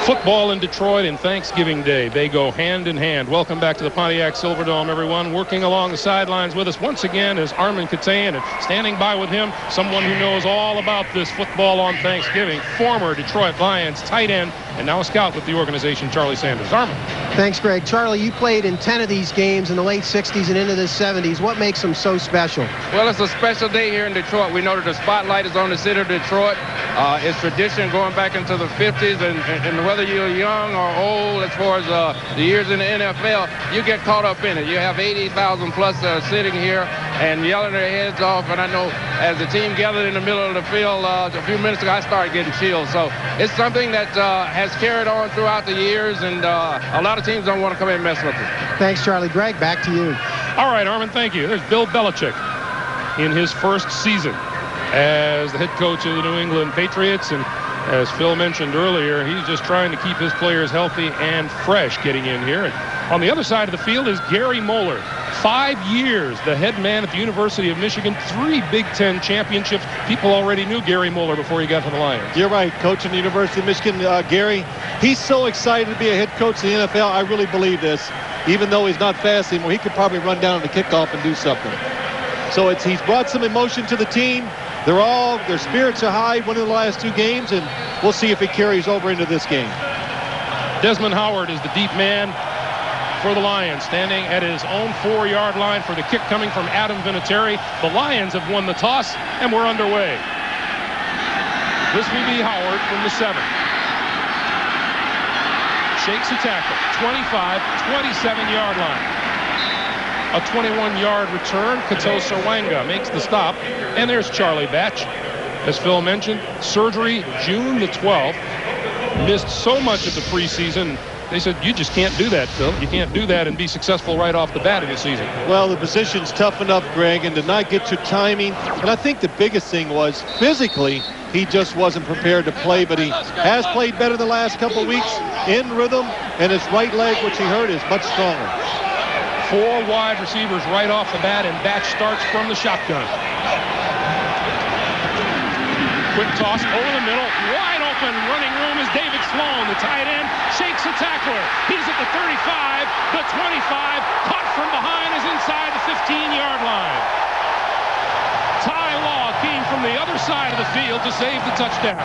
Football in Detroit and Thanksgiving Day, they go hand in hand. Welcome back to the Pontiac Silverdome, everyone. Working along the sidelines with us once again is Armin Katayan, and standing by with him, someone who knows all about this football on Thanksgiving, former Detroit Lions tight end and now a scout with the organization, Charlie Sanders. Armin. Thanks, Greg. Charlie, you played in 10 of these games in the late 60s and into the 70s. What makes them so special? Well, it's a special day here in Detroit. We know that the spotlight is on the city of Detroit. It's tradition going back into the 50s, and whether you're young or old, as far as the years in the NFL, you get caught up in it. You have 80,000 plus sitting here and yelling their heads off. And I know as the team gathered in the middle of the field a few minutes ago, I started getting chills. So it's something that has carried on throughout the years, and a lot of teams don't want to come in and mess with it. Thanks, Charlie. Greg, back to you. All right, Armin, thank you. There's Bill Belichick in his first season as the head coach of the New England Patriots. And as Phil mentioned earlier, he's just trying to keep his players healthy and fresh getting in here. And on the other side of the field is Gary Moeller. 5 years, the head man at the University of Michigan, 3 Big Ten championships. People already knew Gary Moeller before he got to the Lions. You're right, coach in the University of Michigan, Gary. He's so excited to be a head coach in the NFL. I really believe this. Even though he's not fast anymore, he could probably run down on the kickoff and do something. So he's brought some emotion to the team. Their spirits are high, winning the last 2 games, and we'll see if it carries over into this game. Desmond Howard is the deep man for the Lions, standing at his own 4-yard line for the kick coming from Adam Vinatieri. The Lions have won the toss, and we're underway. This will be Howard from the 7. Shakes a tackle, 25, 27-yard line. A 21-yard return. Kato Serwanga makes the stop. And there's Charlie Batch. As Phil mentioned, surgery June the 12th. Missed so much of the preseason. They said, you just can't do that, Phil. You can't do that and be successful right off the bat of the season. Well, the position's tough enough, Greg, and to not get your timing. And I think the biggest thing was physically, he just wasn't prepared to play, but he has played better the last couple of weeks in rhythm, and his right leg, which he hurt, is much stronger. 4 wide receivers right off the bat, and Batch starts from the shotgun. Quick toss over the middle. Wide open running room is David Sloan, the tight end. Shakes a tackler. He's at the 35, the 25. Caught from behind is inside the 15-yard line. Ty Law came from the other side of the field to save the touchdown.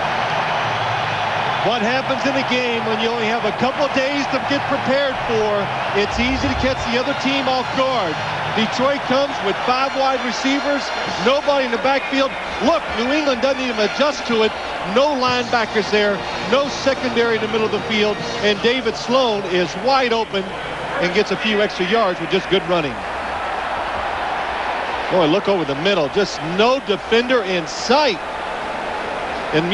What happens in a game when you only have a couple of days to get prepared for? It's easy to catch the other team off guard. Detroit comes with 5 wide receivers, nobody in the backfield. Look, New England doesn't even adjust to it. No linebackers there, no secondary in the middle of the field, and David Sloan is wide open and gets a few extra yards with just good running. Boy, look over the middle, just no defender in sight. And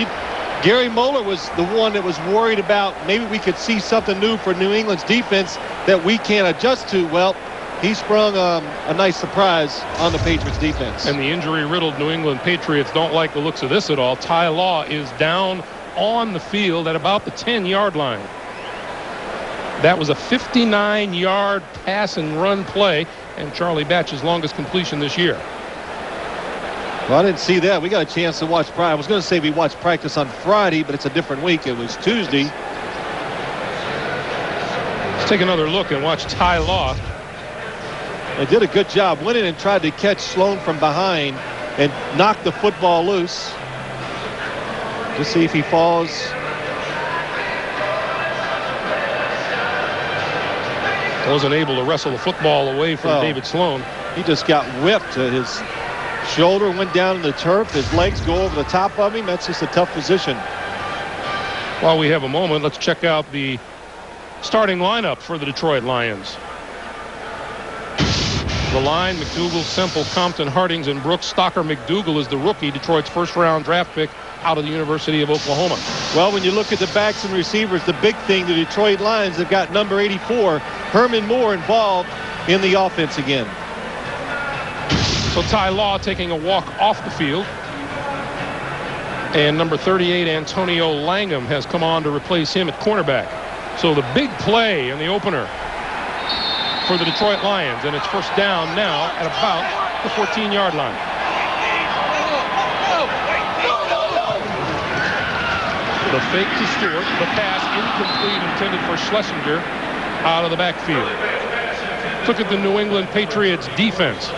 Gary Moeller was the one that was worried about maybe we could see something new for New England's defense that we can't adjust to. Well, he sprung a nice surprise on the Patriots defense. And the injury-riddled New England Patriots don't like the looks of this at all. Ty Law is down on the field at about the 10-yard line. That was a 59-yard pass and run play, and Charlie Batch's longest completion this year. Well, I didn't see that. We got a chance to watch practice. I was going to say we watched practice on Friday, but it's a different week. It was Tuesday. Let's take another look and watch Ty Law. They did a good job. Went in and tried to catch Sloan from behind and knock the football loose. Just see if he falls. Wasn't able to wrestle the football away from David Sloan. He just got whipped. His shoulder went down in the turf. His legs go over the top of him. That's just a tough position. While we have a moment, let's check out the starting lineup for the Detroit Lions. The line, McDougal, Semple, Compton, Hardings, and Brooks. Stocker McDougal is the rookie, Detroit's first-round draft pick out of the University of Oklahoma. Well, when you look at the backs and receivers, the big thing, the Detroit Lions have got number 84, Herman Moore, involved in the offense again. So Ty Law taking a walk off the field. And number 38, Antonio Langham, has come on to replace him at cornerback. So the big play in the opener for the Detroit Lions, and it's first down now at about the 14-yard line. The fake to Stewart. The pass incomplete, intended for Schlesinger out of the backfield. Look at the New England Patriots defense.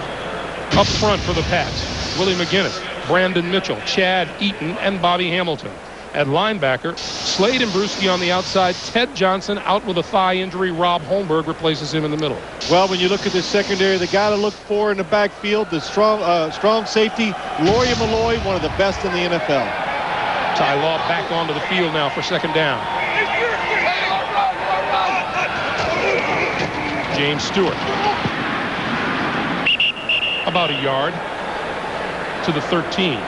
Up front for the Pats, Willie McGinnis, Brandon Mitchell, Chad Eaton, and Bobby Hamilton. At linebacker, Slade and Brewski on the outside. Ted Johnson out with a thigh injury. Rob Holmberg replaces him in the middle. Well, when you look at the secondary, the guy to look for in the backfield, the strong safety, Laurie Malloy, one of the best in the NFL. Ty Law back onto the field now for second down. James Stewart. About a yard to the 13.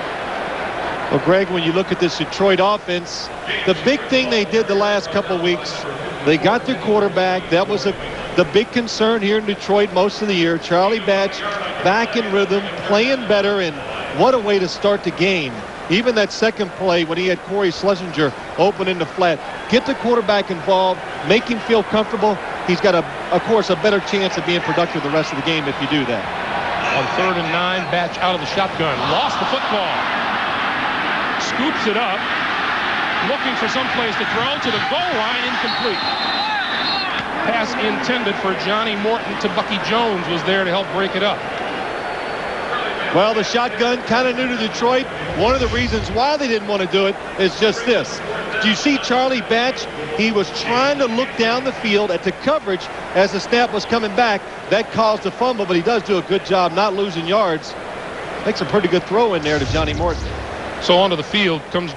Well, Greg, when you look at this Detroit offense, the big thing they did the last couple of weeks, they got their quarterback. That was the big concern here in Detroit most of the year. Charlie Batch back in rhythm, playing better, and what a way to start the game. Even that second play when he had Corey Schlesinger open in the flat. Get the quarterback involved, make him feel comfortable. He's got, of course, a better chance of being productive the rest of the game if you do that. On 3rd and 9, Batch out of the shotgun. Lost the football. Scoops it up. Looking for some place to throw to the goal line. Incomplete. Pass intended for Johnny Morton to Bucky Jones was there to help break it up. Well, the shotgun kind of new to Detroit. One of the reasons why they didn't want to do it is just this. Do you see Charlie Batch? He was trying to look down the field at the coverage as the snap was coming back. That caused a fumble, but he does do a good job not losing yards. Makes a pretty good throw in there to Johnny Morton. So onto the field comes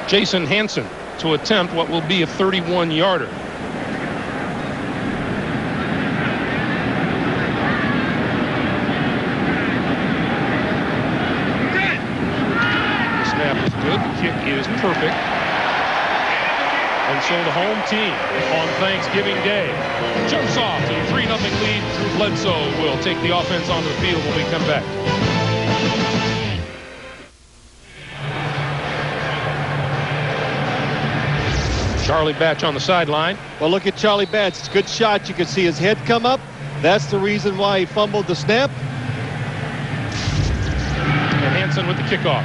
Jason Hansen to attempt what will be a 31-yarder. The snap is good. The kick is perfect. And so the home team on Thanksgiving Day jumps off to a 3-0 lead. Drew Bledsoe will take the offense onto the field when we come back. Charlie Batch on the sideline. Well, look at Charlie Batch. It's a good shot. You can see his head come up. That's the reason why he fumbled the snap. And Hansen with the kickoff.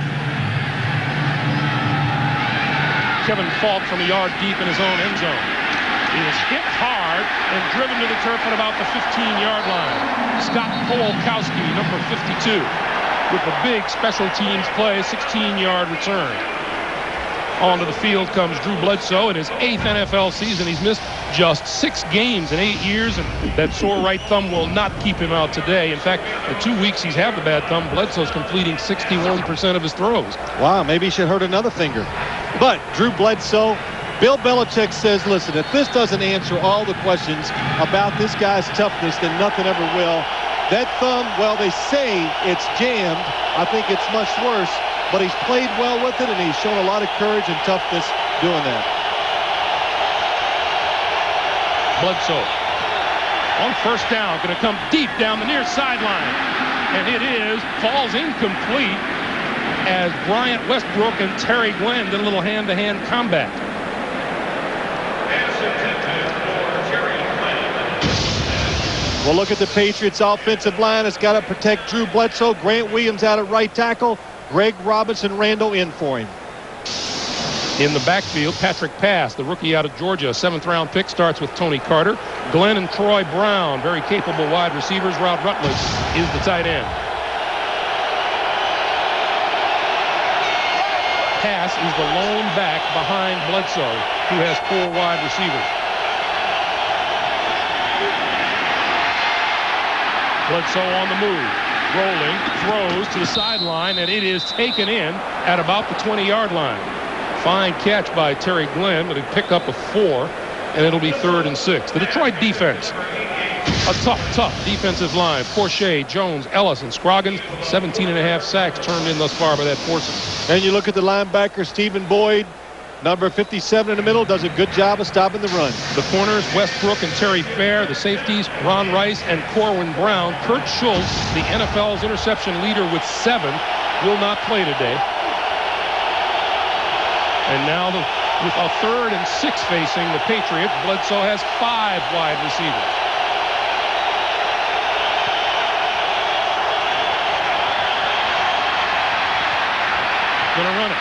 Kevin Falk from a yard deep in his own end zone. He is hit hard and driven to the turf at about the 15-yard line. Scott Polkowski, number 52, with a big special teams play, 16-yard return. Onto the field comes Drew Bledsoe in his 8th NFL season. He's missed just 6 games in 8 years, and that sore right thumb will not keep him out today. In fact, the 2 weeks he's had the bad thumb, Bledsoe's completing 61% of his throws. Wow, maybe he should hurt another finger. But Drew Bledsoe, Bill Belichick says, listen, if this doesn't answer all the questions about this guy's toughness, then nothing ever will. That thumb, well, they say it's jammed. I think it's much worse. But he's played well with it, and he's shown a lot of courage and toughness doing that. Bledsoe on first down, going to come deep down the near sideline. And it falls incomplete as Bryant Westbrook and Terry Glenn did a little hand-to-hand combat. Well, look at the Patriots offensive line. It's got to protect Drew Bledsoe. Grant Williams out at right tackle. Greg Robinson Randall in for him. In the backfield, Patrick Pass, the rookie out of Georgia, 7th-round pick, starts with Tony Carter. Glenn and Troy Brown, very capable wide receivers. Rod Rutledge is the tight end. Pass is the lone back behind Bledsoe, who has 4 wide receivers. Bledsoe on the move. Rolling, throws to the sideline, and it is taken in at about the 20-yard line. Fine catch by Terry Glenn, but a pickup of 4, and it'll be 3rd and 6. The Detroit defense, a tough defensive line. Porcher, Jones, Ellis, and Scroggins, 17.5 sacks turned in thus far by that foursome. And you look at the linebacker, Stephen Boyd, number 57 in the middle, does a good job of stopping the run. The corners, Westbrook and Terry Fair. The safeties, Ron Rice and Corwin Brown. Kurt Schultz, the NFL's interception leader with 7, will not play today. And now with a 3rd and 6 facing the Patriots, Bledsoe has 5 wide receivers. Gonna run it.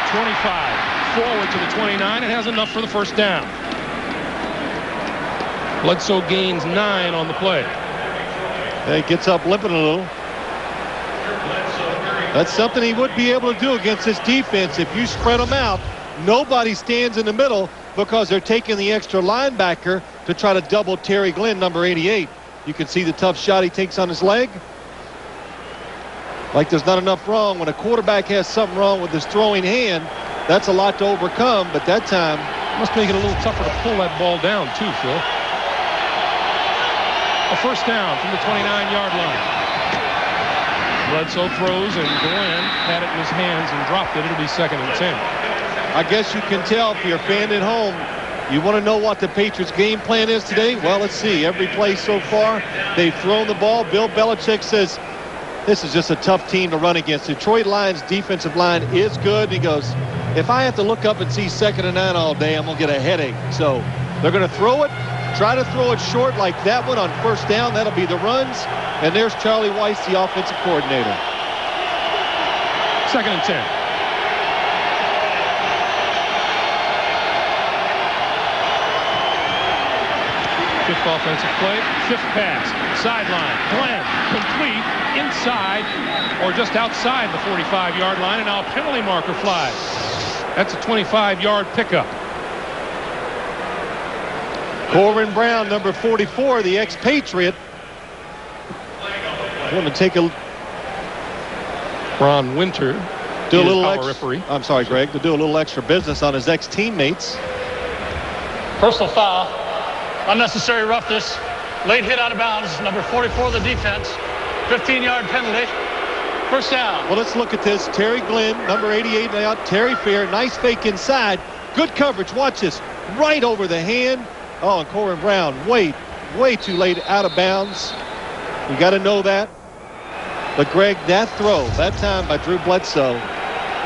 25. forward to the 29 and has enough for the first down. Bledsoe gains 9 on the play. He gets up limping a little. That's something he would be able to do against this defense. If you spread them out, nobody stands in the middle because they're taking the extra linebacker to try to double Terry Glenn, number 88. You can see the tough shot he takes on his leg. Like there's not enough wrong. When a quarterback has something wrong with his throwing hand, that's a lot to overcome. But that time, must make it a little tougher to pull that ball down, too, Phil. A first down from the 29-yard line. Bledsoe throws, and Glenn had it in his hands and dropped it. It'll be 2nd and 10. I guess you can tell if you're a fan at home, you want to know what the Patriots' game plan is today? Well, let's see. Every play so far, they've thrown the ball. Bill Belichick says this is just a tough team to run against. Detroit Lions' defensive line is good. He goes, if I have to look up and see 2nd and 9 all day, I'm going to get a headache. So they're going to throw it. Try to throw it short like that one on first down. That'll be the runs. And there's Charlie Weiss, the offensive coordinator. 2nd and 10. Fifth offensive play. Fifth pass. Sideline. Glenn. Complete. Inside or just outside the 45-yard line. And now a penalty marker flies. That's a 25-yard pickup. Corbin Brown, number 44, the ex-Patriot. I want to take a... Ron Winter, do a little referee. I'm sorry, Greg, to do a little extra business on his ex-teammates. Personal foul, unnecessary roughness, late hit out of bounds, number 44 of the defense, 15-yard penalty, first down. Well, let's look at this. Terry Glenn, number 88 out. Terry Fair, nice fake inside. Good coverage. Watch this. Right over the hand. Oh, and Corbin Brown, way too late out of bounds. You got to know that. But, Greg, that throw, that time by Drew Bledsoe,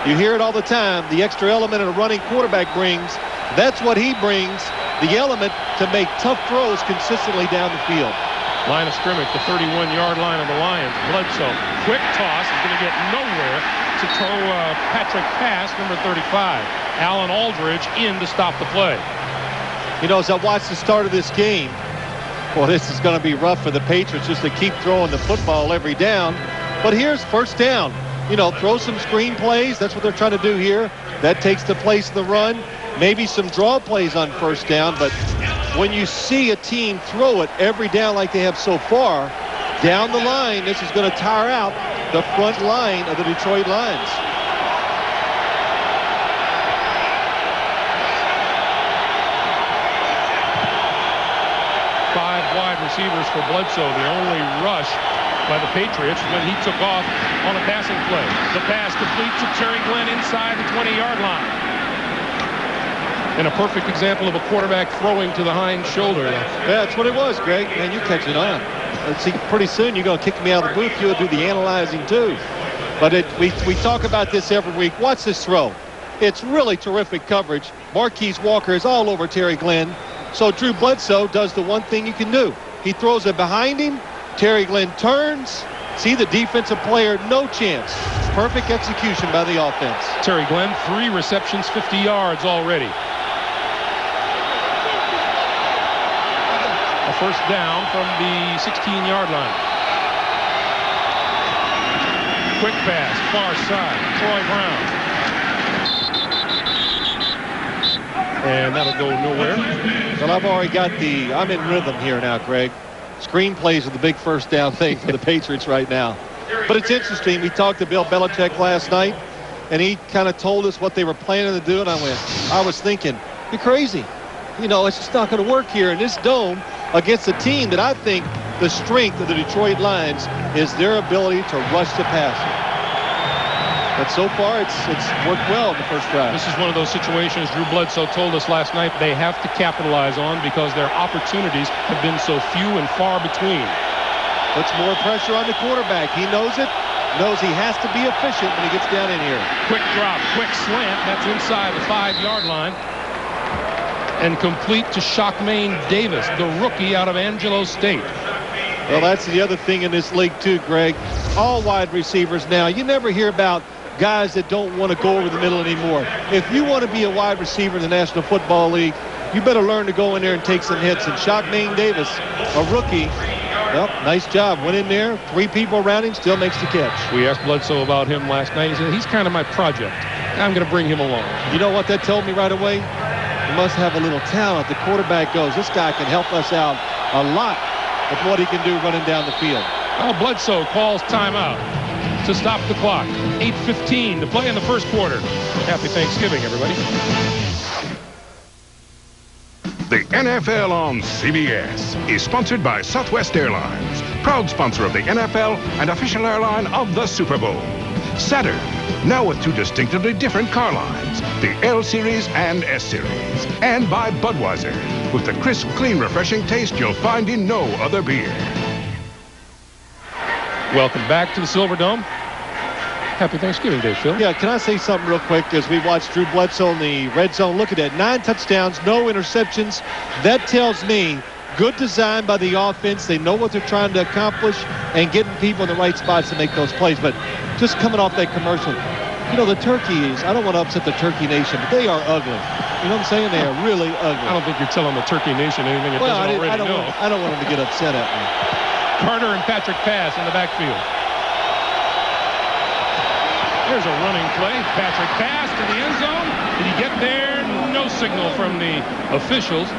you hear it all the time. The extra element a running quarterback brings, that's what he brings, the element to make tough throws consistently down the field. Line of scrimmage, the 31-yard line of the Lions. Bledsoe, quick toss, is going to get nowhere to throw Patrick pass, number 35. Alan Aldridge in to stop the play. You know, as I watch the start of this game, well, this is going to be rough for the Patriots just to keep throwing the football every down. But here's first down. You know, throw some screen plays. That's what they're trying to do here. That takes the place of the run. Maybe some draw plays on first down. But when you see a team throw it every down like they have so far, down the line, this is going to tire out the front line of the Detroit Lions. Receivers for Bledsoe. The only rush by the Patriots when he took off on a passing play. The pass complete to Terry Glenn inside the 20-yard line. And a perfect example of a quarterback throwing to the hind shoulder. Yeah, that's what it was, Greg. Man, you catch it on. Let's see, pretty soon you're going to kick me out of the booth. You'll do the analyzing too. But we talk about this every week. Watch this throw. It's really terrific coverage. Marquise Walker is all over Terry Glenn. So Drew Bledsoe does the one thing you can do. He throws it behind him. Terry Glenn turns. See the defensive player, no chance. Perfect execution by the offense. Terry Glenn, 3 receptions, 50 yards already. A first down from the 16-yard line. Quick pass, far side, Troy Brown. And that'll go nowhere. Well, I've already got I'm in rhythm here now, Greg. Screen plays are the big first down thing for the Patriots right now. But it's interesting. We talked to Bill Belichick last night, and he kind of told us what they were planning to do, and I was thinking, you're crazy. You know, it's just not going to work here in this dome against a team that I think the strength of the Detroit Lions is their ability to rush the passer. But so far, it's worked well in the first drive. This is one of those situations Drew Bledsoe told us last night they have to capitalize on because their opportunities have been so few and far between. Puts more pressure on the quarterback. He knows it. Knows he has to be efficient when he gets down in here. Quick drop, quick slant. That's inside the 5-yard line. And complete to Shockmaine Davis, the rookie out of Angelo State. Well, that's the other thing in this league too, Greg. All wide receivers now. You never hear about guys that don't want to go over the middle anymore. If you want to be a wide receiver in the National Football League, you better learn to go in there and take some hits. And Shockmaine Davis, a rookie, well, nice job. Went in there, 3 people around him, still makes the catch. We asked Bledsoe about him last night. He said, he's kind of my project. I'm going to bring him along. You know what that told me right away? He must have a little talent. The quarterback goes, this guy can help us out a lot with what he can do running down the field. Well, Bledsoe calls timeout to stop the clock. 8:15 to play in the first quarter. Happy Thanksgiving, everybody. The NFL on CBS is sponsored by Southwest Airlines, proud sponsor of the NFL and official airline of the Super Bowl. Saturn, now with 2 distinctively different car lines, the L Series and S Series. And by Budweiser, with the crisp, clean, refreshing taste you'll find in no other beer. Welcome back to the Silverdome. Happy Thanksgiving Day, Phil. Yeah, can I say something real quick as we watch Drew Bledsoe in the red zone? Look at that, 9 touchdowns, no interceptions. That tells me good design by the offense. They know what they're trying to accomplish and getting people in the right spots to make those plays. But just coming off that commercial, you know, the turkeys, I don't want to upset the Turkey Nation, but they are ugly. You know what I'm saying? They are really ugly. I don't think you're telling the Turkey Nation anything it doesn't already know. I don't want them to get upset at me. Carter and Patrick pass in the backfield. There's a running play. Patrick pass to the end zone. Did he get there? No signal from the officials.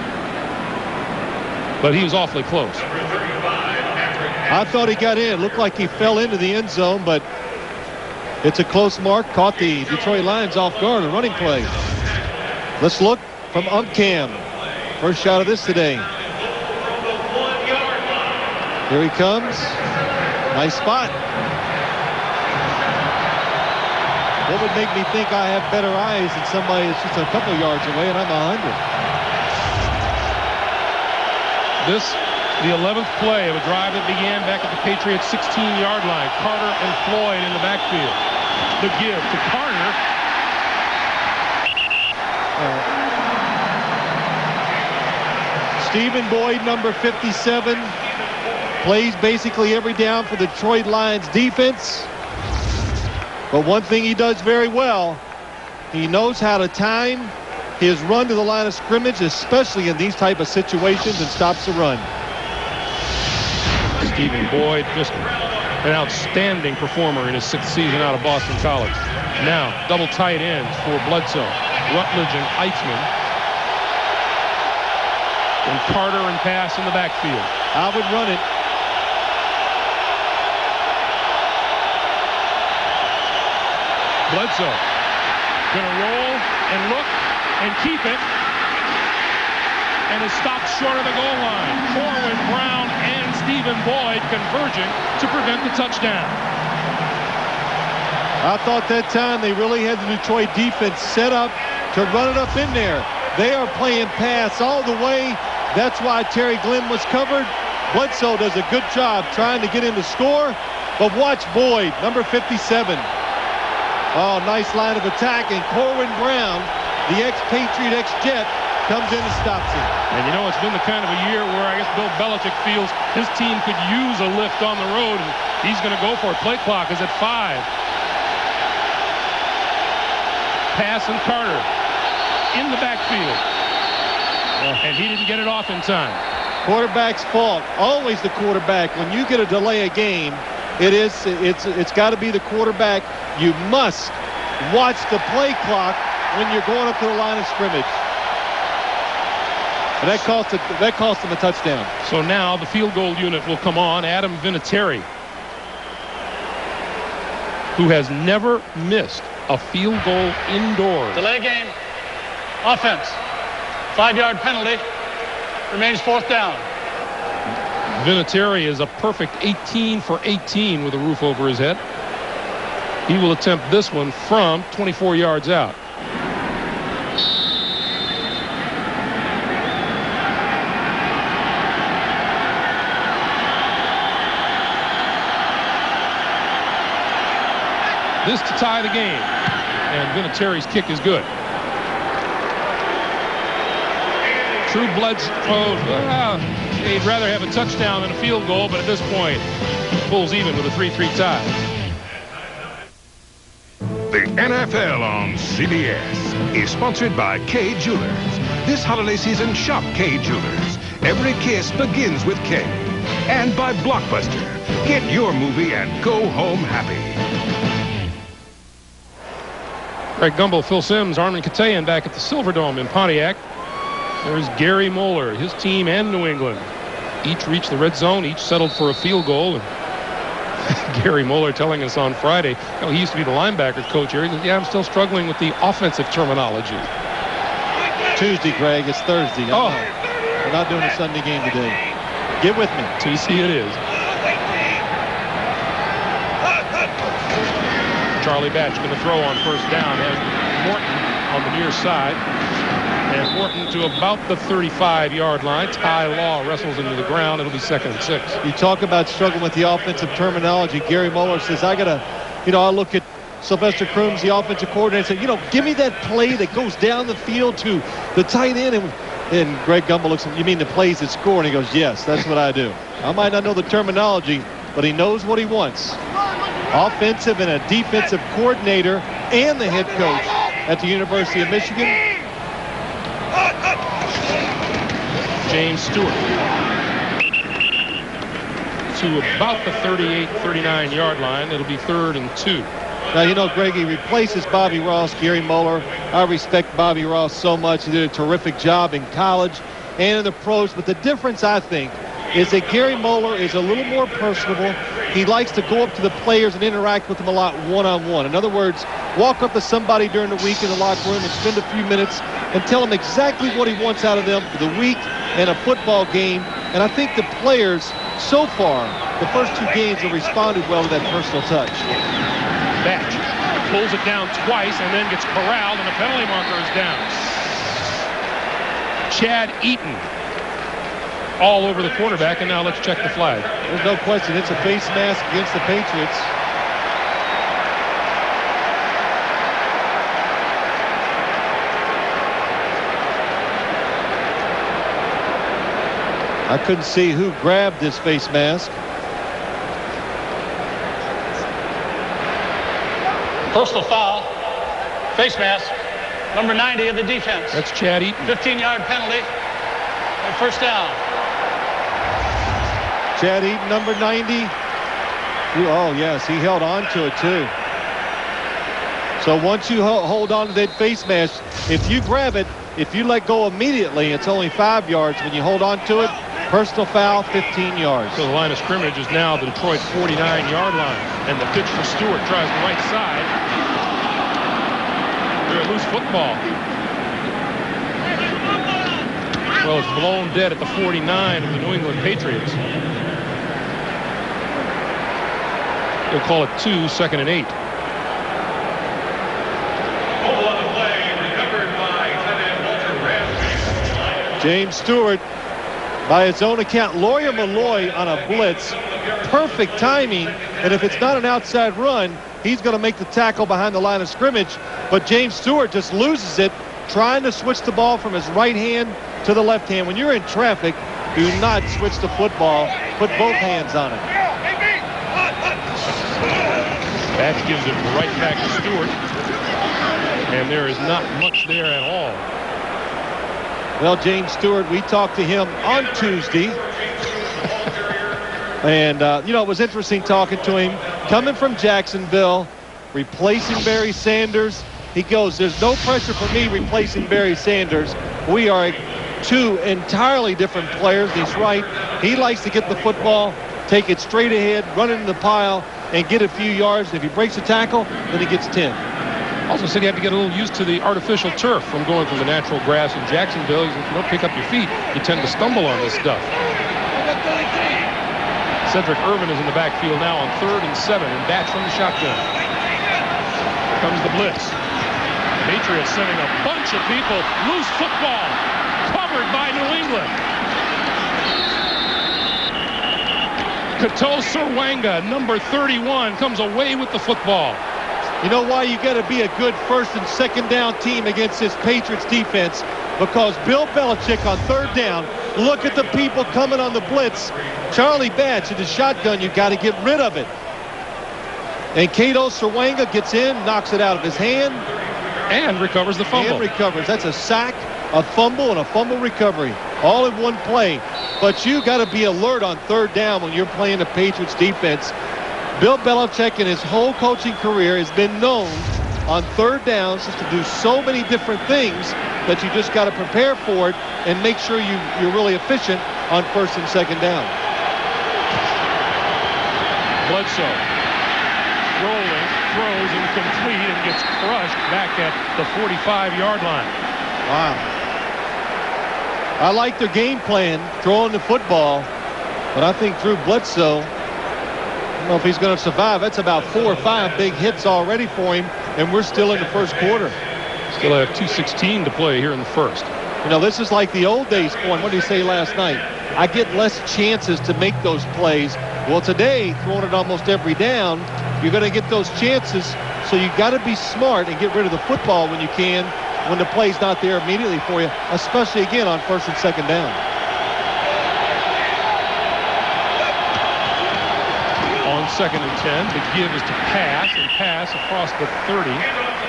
But he was awfully close. I thought he got in. Looked like he fell into the end zone, but it's a close mark. Caught the Detroit Lions off guard. A running play. Let's look from Cam. First shot of this today. Here he comes. Nice spot. What would make me think I have better eyes than somebody that's just a couple yards away and I'm 100? This, the 11th play of a drive that began back at the Patriots' 16-yard line. Carter and Floyd in the backfield. The give to Carter. Stephen Boyd, number 57, plays basically every down for the Detroit Lions defense. But one thing he does very well, he knows how to time his run to the line of scrimmage, especially in these type of situations, and stops the run. Stephen Boyd, just an outstanding performer in his 6th season out of Boston College. Now, double tight ends for Bledsoe, Rutledge and Eichmann. And Carter and pass in the backfield. I would run it. Bledsoe gonna roll and look and keep it, and is stopped short of the goal line. Corwin, Brown, and Stephen Boyd converging to prevent the touchdown. I thought that time they really had the Detroit defense set up to run it up in there. They are playing pass all the way. That's why Terry Glenn was covered. Bledsoe does a good job trying to get him to score, but watch Boyd, number 57. Oh, nice line of attack, and Corwin Brown, the ex-Patriot, ex-Jet, comes in and stops him. And you know, it's been the kind of a year where I guess Bill Belichick feels his team could use a lift on the road, and he's going to go for it. Play clock is at 5. Pass and Carter in the backfield. And he didn't get it off in time. Quarterback's fault. Always the quarterback. When you get a delay a game, it's got to be the quarterback. You must watch the play clock when you're going up to the line of scrimmage. And that cost him a touchdown. So now the field goal unit will come on. Adam Vinatieri, who has never missed a field goal indoors. Delay game. Offense. 5-yard penalty. Remains 4th down. Vinatieri is a perfect 18 for 18 with a roof over his head. He will attempt this one from 24 yards out. This to tie the game. And Vinatieri's kick is good. Drew Bledsoe, he'd rather have a touchdown than a field goal, but at this point, pulls even with a 3-3 tie. The NFL on CBS is sponsored by K Jewelers. This holiday season, shop K Jewelers. Every kiss begins with K. And by Blockbuster. Get your movie and go home happy. Greg Gumbel, Phil Simms, Armin Katayan back at the Silverdome in Pontiac. There's Gary Moeller, his team and New England. Each reached the red zone, each settled for a field goal. And Gary Moeller telling us on Friday, he used to be the linebackers coach here. He said, yeah, I'm still struggling with the offensive terminology. Tuesday, Greg. It's Thursday. We're not doing a Sunday game today. Get with me. TC it is. Charlie Batch going to throw on first down. Has Morton on the near side. And Morton to about the 35-yard line. Ty Law wrestles into the ground. It'll be 2nd and 6. You talk about struggling with the offensive terminology. Gary Moeller says, I look at Sylvester Crooms, the offensive coordinator, and say, give me that play that goes down the field to the tight end. And Greg Gumbel looks at him, you mean the plays that score? And he goes, yes, that's what I do. I might not know the terminology, but he knows what he wants. Offensive and a defensive coordinator and the head coach at the University of Michigan. James Stewart to about the 38, 39-yard line. It'll be 3rd and 2. Now, Greg, he replaces Bobby Ross, Gary Moeller. I respect Bobby Ross so much. He did a terrific job in college and in the pros. But the difference, I think, is that Gary Moeller is a little more personable. He likes to go up to the players and interact with them a lot one-on-one. In other words, walk up to somebody during the week in the locker room and spend a few minutes and tell them exactly what he wants out of them for the week and a football game. And I think the players, so far, the first 2 games have responded well to that personal touch. Batch pulls it down twice and then gets corralled, and the penalty marker is down. Chad Eaton all over the quarterback, and now let's check the flag. There's no question. It's a face mask against the Patriots. I couldn't see who grabbed this face mask. Personal foul, face mask, number 90 of the defense. That's Chad Eaton. 15-yard penalty, and first down. Chad Eaton, number 90. Oh, yes, he held on to it, too. So once you hold on to that face mask, if you grab it, if you let go immediately, it's only 5 yards. When you hold on to it, personal foul, 15 yards. So the line of scrimmage is now the Detroit 49-yard line. And the pitch for Stewart tries the right side. They're a loose football. Well, it's blown dead at the 49 of the New England Patriots. They'll call it 2, 2nd and 8. James Stewart, by his own account, Lawyer Malloy on a blitz. Perfect timing, and if it's not an outside run, he's going to make the tackle behind the line of scrimmage. But James Stewart just loses it, trying to switch the ball from his right hand to the left hand. When you're in traffic, do not switch the football. Put both hands on it. That gives it right back to Stewart. And there is not much there at all. Well, James Stewart, we talked to him on Tuesday. And, it was interesting talking to him. Coming from Jacksonville, replacing Barry Sanders. He goes, there's no pressure for me replacing Barry Sanders. We are 2 entirely different players. He's right. He likes to get the football, take it straight ahead, run it in the pile, and get a few yards. If he breaks a tackle, then he gets 10. Also said you have to get a little used to the artificial turf from going from the natural grass in Jacksonville. If you don't pick up your feet, you tend to stumble on this stuff. Cedric Irvin is in the backfield now on 3rd and 7, and Batch from the shotgun. Here comes the blitz. Patriots sending a bunch of people. Loose football. Covered by New England. Kato Serwanga, number 31, comes away with the football. You know why you got to be a good 1st and 2nd down team against this Patriots defense? Because Bill Belichick on 3rd down, look at the people coming on the blitz. Charlie Batch in the shotgun, you got to get rid of it. And Cato Serwanga gets in, knocks it out of his hand. And recovers the fumble. And recovers. That's a sack, a fumble, and a fumble recovery. All in one play. But you got to be alert on third down when you're playing the Patriots defense. Bill Belichick in his whole coaching career has been known on third downs just to do so many different things that you just got to prepare for it and make sure you're really efficient on first and second down. Bledsoe rolling, throws incomplete and gets crushed back at the 45-yard line. Wow. I like their game plan, throwing the football, but I think Drew Bledsoe, I don't know if he's going to survive. That's about 4 or 5 big hits already for him, and we're still in the first quarter. Still have 2:16 to play here in the first. You know, this is like the old days point. What did he say last night? I get less chances to make those plays. Well, today, throwing it almost every down, you're going to get those chances, so you got to be smart and get rid of the football when you can, when the play's not there immediately for you, especially, again, on first and second down. On second and 10, the give is to pass across the 30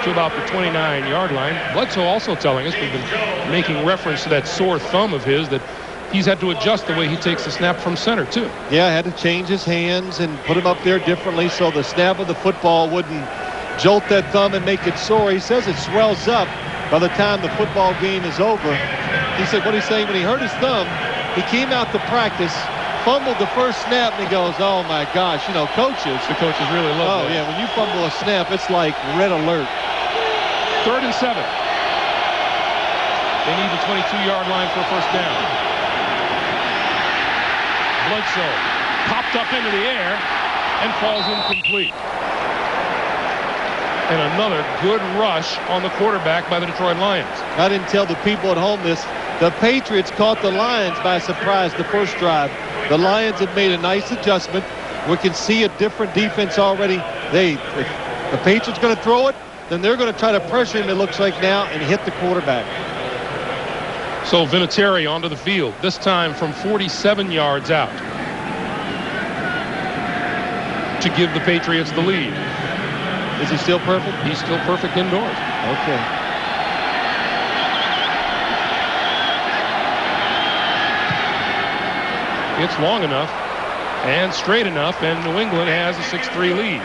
to about the 29-yard line. Bledsoe also telling us, we've been making reference to that sore thumb of his, that he's had to adjust the way he takes the snap from center, too. Yeah, had to change his hands and put him up there differently so the snap of the football wouldn't jolt that thumb and make it sore. He says it swells up by the time the football game is over. He said what he's saying, when he hurt his thumb, he came out to practice, fumbled the first snap, and he goes, oh, my gosh, you know, coaches. The coaches really love that. Oh, yeah, when you fumble a snap, it's like red alert. 3rd and 7. They need the 22-yard line for a first down. Bledsoe popped up into the air and falls incomplete. And another good rush on the quarterback by the Detroit Lions. I didn't tell the people at home this. The Patriots caught the Lions by surprise the first drive. The Lions have made a nice adjustment. We can see a different defense already. If the Patriots going to throw it, then they're going to try to pressure him, it looks like now, and hit the quarterback. So Vinatieri onto the field, this time from 47 yards out, to give the Patriots the lead. Is he still perfect? He's still perfect indoors. Okay. It's long enough and straight enough, and New England has a 6-3 lead.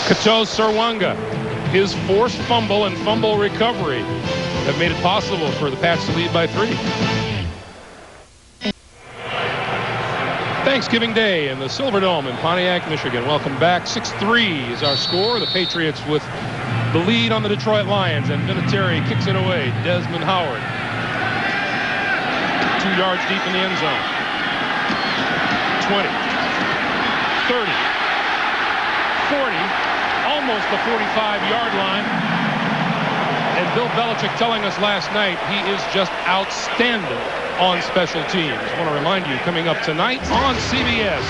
Cato Serwanga, his forced fumble and fumble recovery have made it possible for the Pats to lead by 3. Thanksgiving Day in the Silverdome in Pontiac, Michigan. Welcome back. 6-3 is our score. The Patriots with the lead on the Detroit Lions, and Vinatieri kicks it away. Desmond Howard, 2 yards deep in the end zone. 20, 30, 40, almost the 45-yard line. And Bill Belichick telling us last night he is just outstanding on special teams. I want to remind you, coming up tonight on CBS,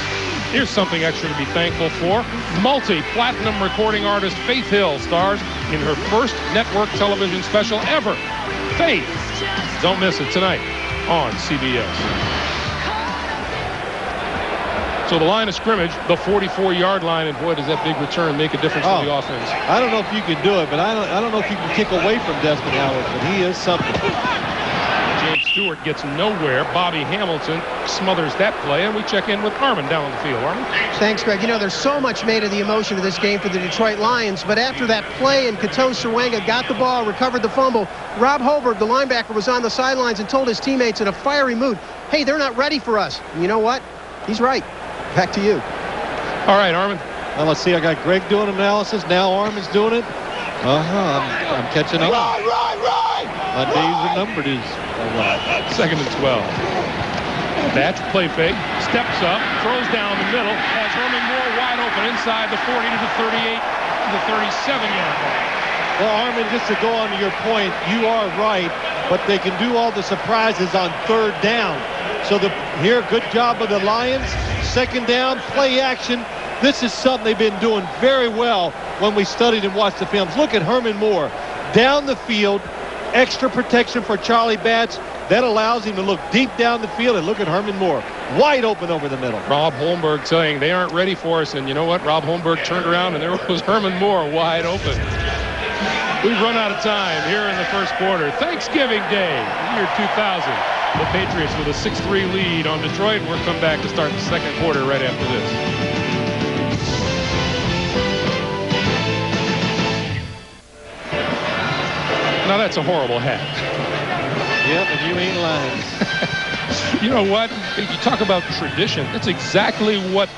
here's something extra to be thankful for. Multi-platinum recording artist Faith Hill stars in her first network television special ever. Faith. Don't miss it tonight on CBS. So the line of scrimmage, the 44-yard line, and boy, does that big return make a difference for the offense. I don't know if you can do it, but I don't know if you can kick away from Desmond Howard, but he is something. James Stewart gets nowhere. Bobby Hamilton smothers that play, and we check in with Armin down on the field. Armin? Thanks, Greg. You know, there's so much made of the emotion of this game for the Detroit Lions, but after that play and Cato Serwanga got the ball, recovered the fumble, Rob Hoberg, the linebacker, was on the sidelines and told his teammates in a fiery mood, hey, they're not ready for us. And you know what? He's right. Back to you. All right, Armin. Well, let's see. I got Greg doing analysis. Now Armin's doing it. I'm catching up. My days are numbered. Second and 12. Batch play fake. Steps up. Throws down the middle. Has Herman Moore wide open inside the 40 to the 38 to the 37-yard line. Well, Armin, just to go on to your point, you are right, but they can do all the surprises on third down. So here, good job of the Lions. Second down, play action. This is something they've been doing very well when we studied and watched the films. Look at Herman Moore. Down the field, extra protection for Charlie Batch. That allows him to look deep down the field, and look at Herman Moore, wide open over the middle. Rob Holmberg saying they aren't ready for us, and you know what? Rob Holmberg turned around, and there was Herman Moore wide open. We've run out of time here in the first quarter. Thanksgiving Day, year 2000. The Patriots with a 6-3 lead on Detroit. We'll come back to start the second quarter right after this. Now that's a horrible hat. Yep, and you ain't lying. You know what? You talk about tradition. That's exactly what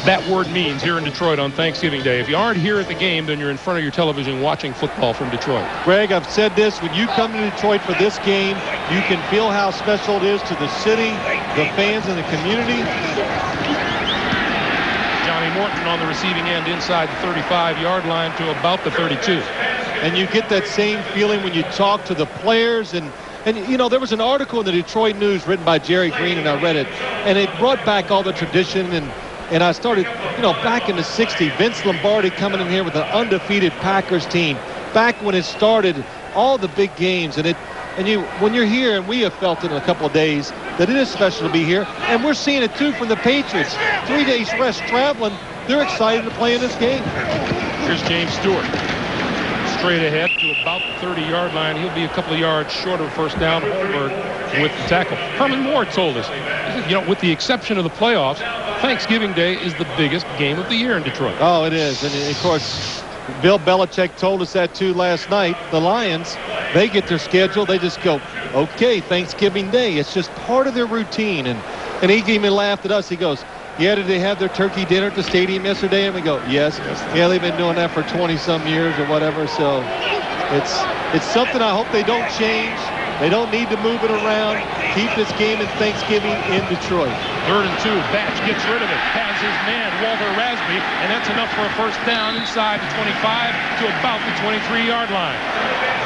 that word means here in Detroit on Thanksgiving Day. If you aren't here at the game, then you're in front of your television watching football from Detroit. Greg, I've said this. When you come to Detroit for this game, you can feel how special it is to the city, the fans, and the community. Johnny Morton on the receiving end inside the 35-yard line to about the 32. And you get that same feeling when you talk to the players. And you know, there was an article in the Detroit News written by Jerry Green, and I read it. And it brought back all the tradition. And I started, you know, back in the 60s, Vince Lombardi coming in here with an undefeated Packers team. Back when it started, all the big games. When you're here, and we have felt it in a couple of days, that it is special to be here. And we're seeing it, too, from the Patriots. 3 days rest traveling. They're excited to play in this game. Here's James Stewart. Straight ahead to about the 30-yard line. He'll be a couple of yards short of first down. Holmberg with the tackle. Herman Moore told us, you know, with the exception of the playoffs, Thanksgiving Day is the biggest game of the year in Detroit. Oh, it is. And, of course, Bill Belichick told us that, too, last night. The Lions, they get their schedule. They just go, okay, Thanksgiving Day. It's just part of their routine. And he even laughed at us. He goes, yeah, did they have their turkey dinner at the stadium yesterday? And we go, yes. Yeah, they've been doing that for 20-some years or whatever. So it's something I hope they don't change. They don't need to move it around. Keep this game in Thanksgiving in Detroit. 3rd and 2. Batch gets rid of it. Has his man, Walter Rasby, and that's enough for a first down inside the 25 to about the 23-yard line.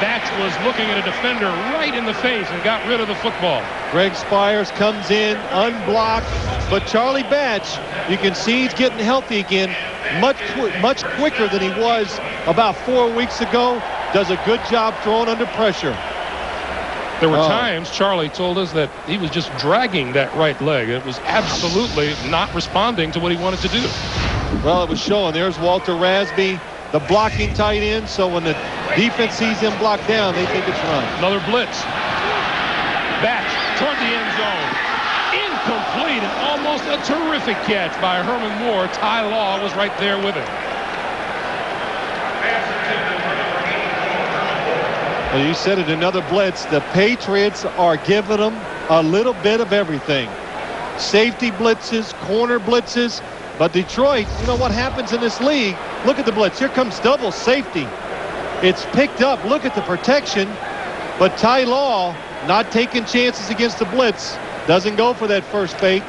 Batch was looking at a defender right in the face and got rid of the football. Greg Spires comes in unblocked, but Charlie Batch, you can see he's getting healthy again much quicker than he was about 4 weeks ago. Does a good job throwing under pressure. There were times Charlie told us that he was just dragging that right leg. It was absolutely not responding to what he wanted to do. Well, it was showing. There's Walter Rasby, the blocking tight end. So when the defense sees him blocked down, they think it's run. Another blitz. Batch toward the end zone. Incomplete, and almost a terrific catch by Herman Moore. Ty Law was right there with him. Well, you said it, another blitz. The Patriots are giving them a little bit of everything. Safety blitzes, corner blitzes. But Detroit, you know what happens in this league? Look at the blitz. Here comes double safety. It's picked up. Look at the protection. But Ty Law not taking chances against the blitz. Doesn't go for that first fake.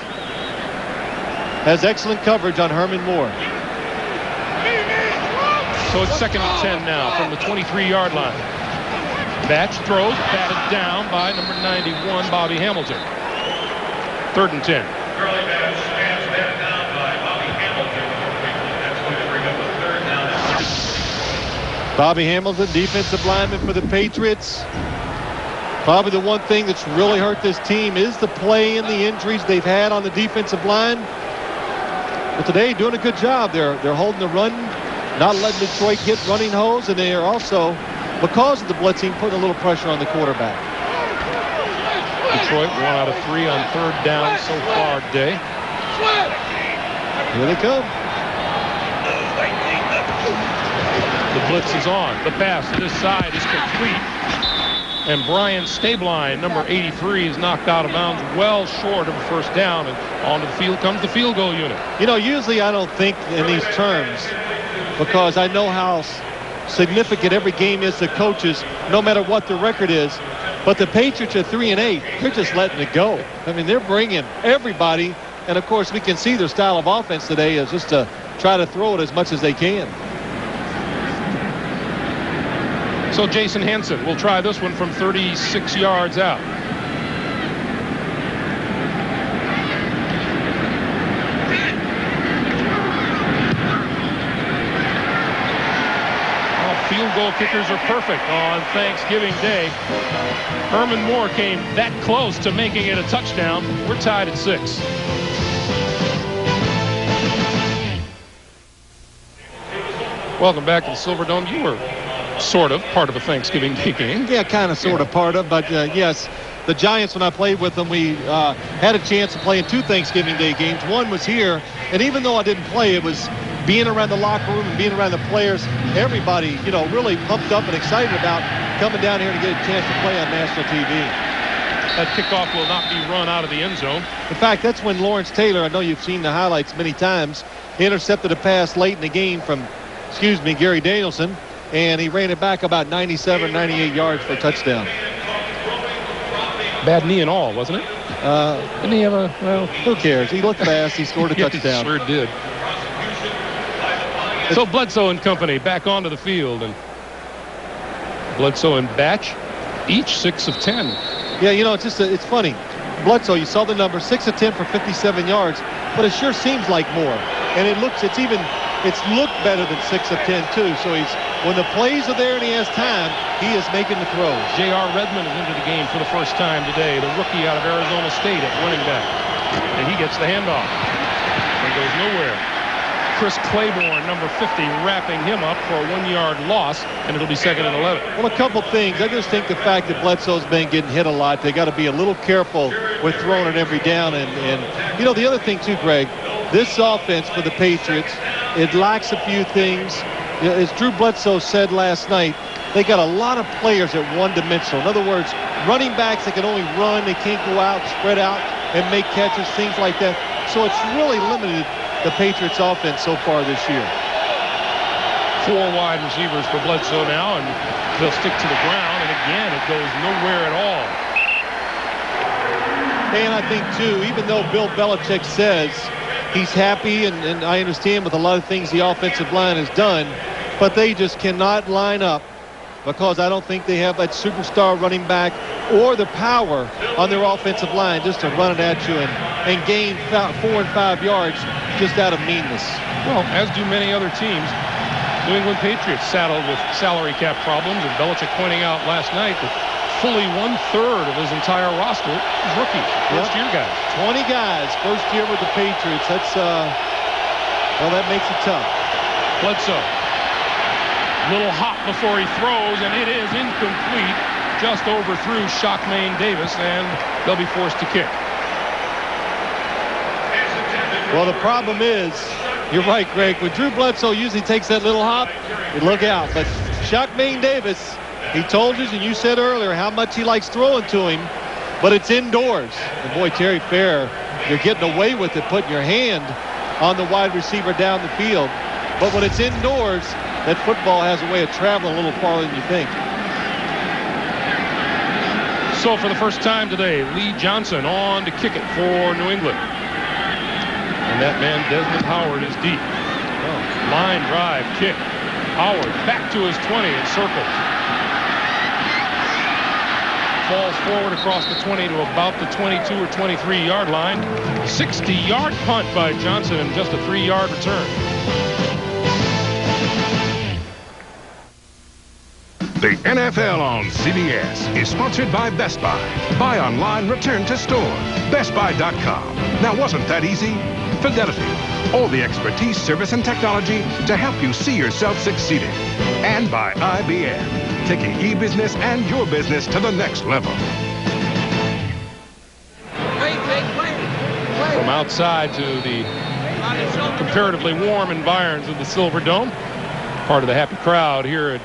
Has excellent coverage on Herman Moore. So it's 2nd and 10 now from the 23-yard line. Batch throws, batted down by number 91, Bobby Hamilton. 3rd and 10. Bobby Hamilton, defensive lineman for the Patriots. Probably the one thing that's really hurt this team is the play and the injuries they've had on the defensive line. But today, doing a good job. They're holding the run, not letting Detroit get running holes, and they are also, because of the blitzing, putting a little pressure on the quarterback. Detroit 1 out of 3 on 3rd down so far today. Here they come. The blitz is on. The pass to this side is complete. And Brian Stabline, number 83, is knocked out of bounds well short of a first down. And onto the field comes the field goal unit. You know, usually I don't think in these terms because I know how significant every game is to coaches, no matter what the record is. But the Patriots are 3-8. They're just letting it go. I mean, they're bringing everybody. And, of course, we can see their style of offense today is just to try to throw it as much as they can. So Jason Hansen will try this one from 36 yards out. Field goal kickers are perfect on Thanksgiving Day. Herman Moore came that close to making it a touchdown. We're tied at 6. Welcome back to the Silverdome. You were sort of part of a Thanksgiving Day game. Yeah, kind of, sort of part of, but yes, the Giants, when I played with them, we had a chance to play in 2 Thanksgiving Day games. One was here, and even though I didn't play, it was being around the locker room and being around the players, everybody, really pumped up and excited about coming down here to get a chance to play on national TV. That kickoff will not be run out of the end zone. In fact, that's when Lawrence Taylor, I know you've seen the highlights many times, intercepted a pass late in the game from, Gary Danielson, and he ran it back about 97, 98 yards for a touchdown. Bad knee and all, wasn't it? Didn't he have a, well... Who cares? He looked fast. He scored a touchdown. He sure did. So Bledsoe and company back onto the field, and Bledsoe and Batch, each 6 of 10. Yeah, it's funny. Bledsoe, you saw the number, 6 of 10 for 57 yards, but it sure seems like more. And it's looked better than 6 of 10 too. So when the plays are there and he has time, he is making the throws. J.R. Redmond is into the game for the first time today, the rookie out of Arizona State at running back. And he gets the handoff. It goes nowhere. Chris Claiborne, number 50, wrapping him up for a 1-yard loss, and it'll be 2nd and 11. Well, a couple things. I just think the fact that Bledsoe's been getting hit a lot, they got to be a little careful with throwing it every down. And the other thing too, Greg, this offense for the Patriots, it lacks a few things. As Drew Bledsoe said last night, they got a lot of players that one-dimensional. In other words, running backs that can only run, they can't go out, spread out, and make catches, things like that. So it's really limited the Patriots offense so far this year. 4 wide receivers for Bledsoe now, and they'll stick to the ground, and again, it goes nowhere at all. And I think, too, even though Bill Belichick says he's happy, and I understand with a lot of things the offensive line has done, but they just cannot line up because I don't think they have that superstar running back or the power on their offensive line just to run it at you and gain 4 and 5 yards just out of meanness. Well, as do many other teams. New England Patriots saddled with salary cap problems, and Belichick pointing out last night that fully 1/3 of his entire roster is rookies, first-year guys. 20 guys, first year with the Patriots. That's, well, that makes it tough. Bledsoe. Little hop before he throws, and it is incomplete. Just overthrew Shockmaine Davis, and they'll be forced to kick. Well, the problem is, you're right, Greg, when Drew Bledsoe usually takes that little hop, you look out. But Shockmaine Davis, he told us, and you said earlier, how much he likes throwing to him, but it's indoors. And boy, Terry Fair, you're getting away with it, putting your hand on the wide receiver down the field. But when it's indoors, that football has a way of traveling a little farther than you think. So for the first time today, Lee Johnson on to kick it for New England. And that man, Desmond Howard, is deep. Line drive kick. Howard back to his 20 and circles. Falls forward across the 20 to about the 22 or 23-yard line. 60-yard punt by Johnson and just a 3-yard return. The NFL on CBS is sponsored by Best Buy. Buy online, return to store. BestBuy.com. Now, wasn't that easy? Fidelity. All the expertise, service, and technology to help you see yourself succeeding. And by IBM, taking e-business and your business to the next level. From outside to the comparatively warm environs of the Silverdome. Part of the happy crowd here at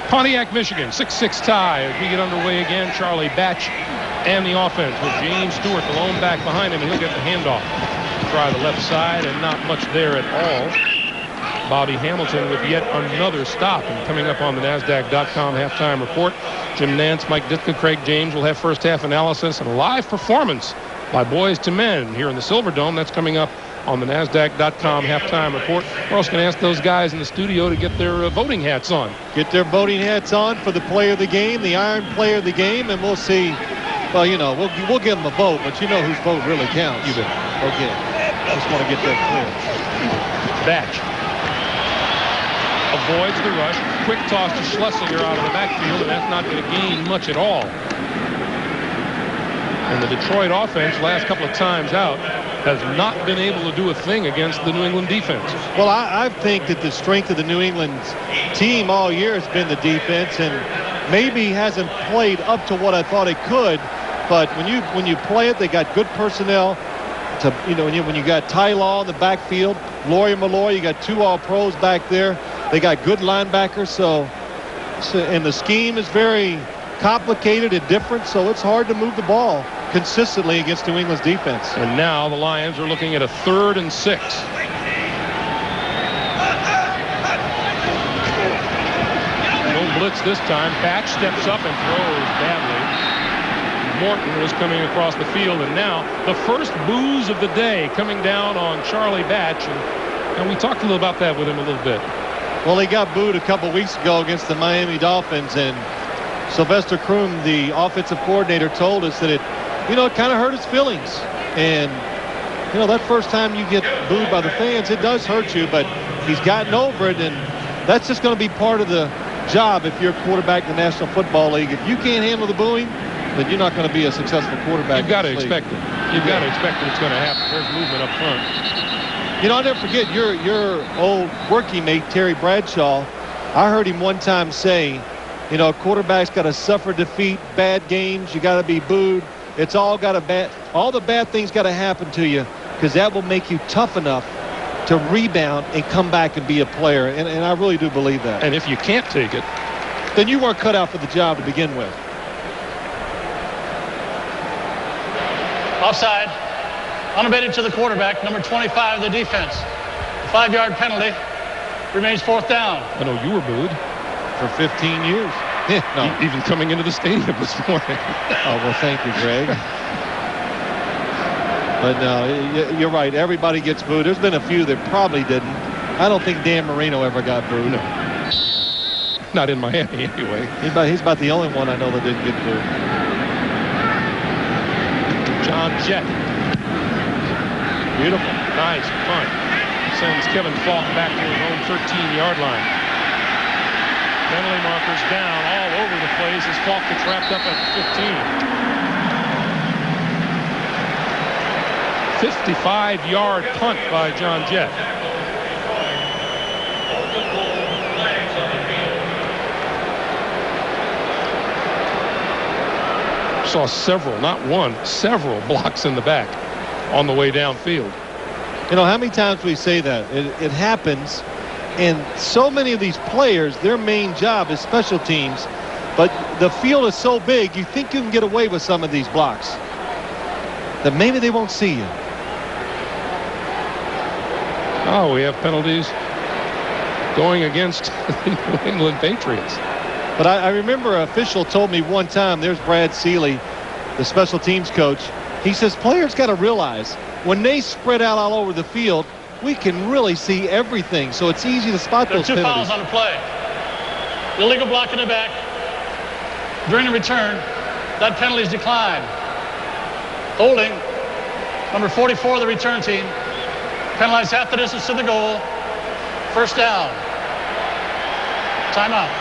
Pontiac, Michigan. 6-6 tie as we get underway again. Charlie Batch and the offense with James Stewart, the lone back behind him, and he'll get the handoff. Try the left side, and not much there at all. Bobby Hamilton with yet another stop. And coming up on the NASDAQ.com halftime report, Jim Nantz, Mike Ditka, Craig James will have first half analysis and a live performance by Boys to Men here in the Silverdome. That's coming up on the NASDAQ.com halftime report. We're also going to ask those guys in the studio to get their voting hats on. Get their voting hats on for the player of the game, the Iron Player of the game, and we'll see. Well, you know, we'll give them a vote, but you know whose vote really counts. You bet. Okay. Just want to get that clear. Batch avoids the rush. quick toss to Schlesinger out of the backfield, and that's not going to gain much at all. And the Detroit offense, last couple of times out, has not been able to do a thing against the New England defense. Well, I think that the strength of the New England team all year has been the defense, and maybe hasn't played up to what I thought it could. But when you play it, they got good personnel. When you got Ty Law in the backfield, Laurie Malloy, you got 2 All-Pros back there. They got good linebackers, so and the scheme is very complicated and different, so it's hard to move the ball consistently against New England's defense. And now the Lions are looking at a 3rd and 6. No blitz this time. Patch steps up and throws badly. Morton was coming across the field, and now the first booze of the day coming down on Charlie Batch, and we talked a little about that with him a little bit. Well, he got booed a couple weeks ago against the Miami Dolphins, and Sylvester Croom, the offensive coordinator, told us that it kind of hurt his feelings. And that first time you get booed by the fans, it does hurt you, but he's gotten over it, and that's just going to be part of the job if you're a quarterback in the National Football League. If you can't handle the booing, then you're not going to be a successful quarterback. You've got to expect it. You've got to expect that it's going to happen. There's movement up front. I'll never forget your old working mate, Terry Bradshaw. I heard him one time say, quarterback's got to suffer defeat, bad games, you got to be booed. It's all the bad things got to happen to you, because that will make you tough enough to rebound and come back and be a player. And I really do believe that. And if you can't take it, then you weren't cut out for the job to begin with. Offside. Unabated to the quarterback, number 25 of the defense. 5-yard penalty. Remains 4th down. I know you were booed. For 15 years. No. Even coming into the stadium this morning. Oh, well, thank you, Greg. But no, you're right. Everybody gets booed. There's been a few that probably didn't. I don't think Dan Marino ever got booed. No. Not in Miami, anyway. He's about the only one I know that didn't get booed. John Jett. Beautiful. Nice punt. Sends Kevin Falk back to his own 13-yard line. Penalty markers down all over the place as Falk gets wrapped up at 15. 55-yard punt by John Jett. Saw several, not one, several blocks in the back on the way downfield. How many times we say that? It happens. And so many of these players, their main job is special teams, but the field is so big, you think you can get away with some of these blocks, that maybe they won't see you. Oh, we have penalties going against the New England Patriots. But I remember an official told me one time, there's Brad Seeley, the special teams coach. He says players got to realize when they spread out all over the field, we can really see everything, so it's easy to spot those penalties. There are 2 fouls on the play. Illegal block in the back. During the return, that penalty is declined. Holding, number 44 of the return team. Penalized half the distance to the goal. 1st down. Timeout.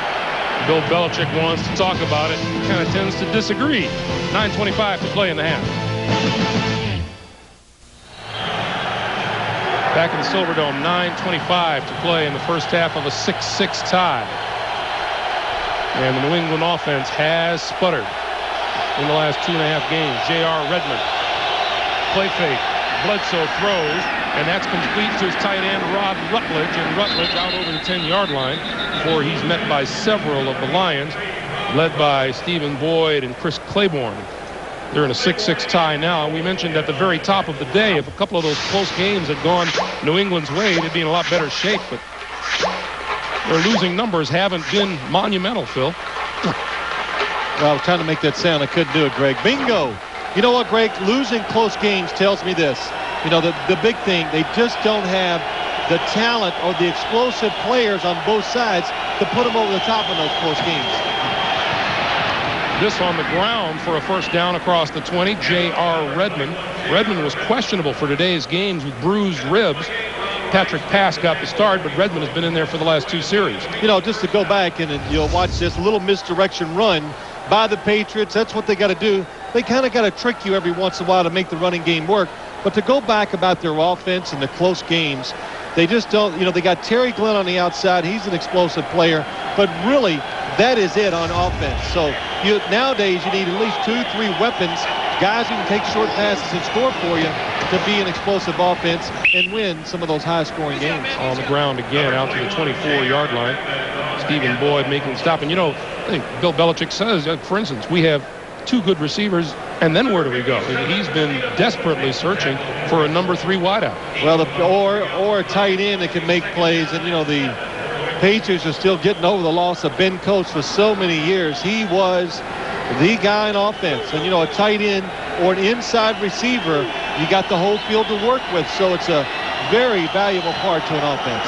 Bill Belichick wants to talk about it. He kind of tends to disagree. 9:25 to play in the half. Back in the Silverdome, 9:25 to play in the first half of a 6-6 tie. And the New England offense has sputtered in the last 2.5 games. J.R. Redmond, play fake, Bledsoe throws, and that's complete to his tight end, Rod Rutledge. And Rutledge out over the 10-yard line before he's met by several of the Lions, led by Stephen Boyd and Chris Claiborne. They're in a 6-6 tie now. We mentioned at the very top of the day, if a couple of those close games had gone New England's way, they'd be in a lot better shape. But their losing numbers haven't been monumental, Phil. Well, I was trying to make that sound. I couldn't do it, Greg. Bingo. You know what, Greg? Losing close games tells me this. The big thing, they just don't have the talent or the explosive players on both sides to put them over the top in those close games. This on the ground for a 1st down across the 20, J.R. Redmond. Redmond was questionable for today's games with bruised ribs. Patrick Pass got the start, but Redmond has been in there for the last 2 series. You know, just to go back and you'll watch this little misdirection run by the Patriots. That's what they got to do. They kind of got to trick you every once in a while to make the running game work. But to go back about their offense and the close games, they just don't, you know, they got Terry Glenn on the outside. He's an explosive player. But really, that is it on offense. So nowadays, you need at least 2-3 weapons, guys who can take short passes and score for you to be an explosive offense and win some of those high-scoring games. On the ground again, out to the 24-yard line. Stephen Boyd making the stop. And, you know, I think Bill Belichick says, for instance, we have 2 good receivers, and then where do we go? And he's been desperately searching for a number 3 wideout. Well, or a tight end that can make plays. And, you know, the Patriots are still getting over the loss of Ben Coates for so many years. He was the guy in offense. And, you know, a tight end or an inside receiver, you got the whole field to work with. So it's a very valuable part to an offense.